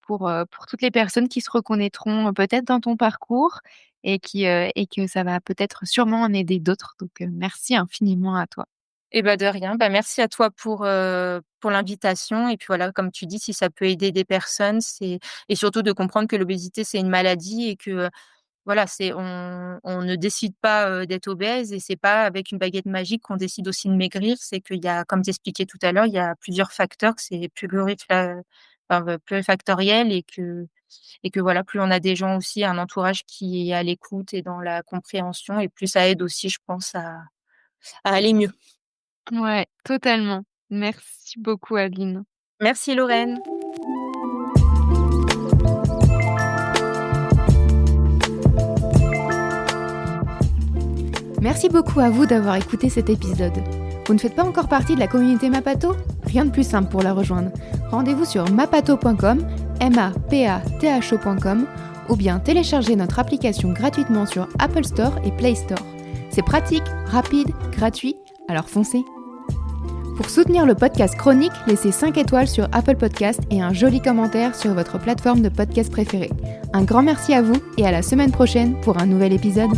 pour toutes les personnes qui se reconnaîtront, peut-être dans ton parcours et que ça va peut-être sûrement en aider d'autres donc merci infiniment à toi. Et bah, de rien. Bah, merci à toi pour l'invitation, et puis voilà, comme tu dis, si ça peut aider des personnes, et surtout de comprendre que l'obésité, c'est une maladie, et que, voilà, on ne décide pas, d'être obèse, et c'est pas avec une baguette magique qu'on décide aussi de maigrir. C'est qu'il y a, comme tu expliquais tout à l'heure, il y a plusieurs facteurs, que c'est plurifactoriel, et que voilà, plus on a des gens aussi, un entourage qui est à l'écoute et dans la compréhension, et plus ça aide aussi, je pense, à aller mieux. Ouais, totalement. Merci beaucoup Adeline. Merci Lorraine. Merci beaucoup à vous d'avoir écouté cet épisode. Vous ne faites pas encore partie de la communauté Mapato? Rien de plus simple pour la rejoindre. Rendez-vous sur mapato.com, mapatho.com, ou bien téléchargez notre application gratuitement sur Apple Store et Play Store. C'est pratique, rapide, gratuit, alors foncez. Pour soutenir le podcast Chronique, laissez 5 étoiles sur Apple Podcast et un joli commentaire sur votre plateforme de podcast préférée. Un grand merci à vous et à la semaine prochaine pour un nouvel épisode.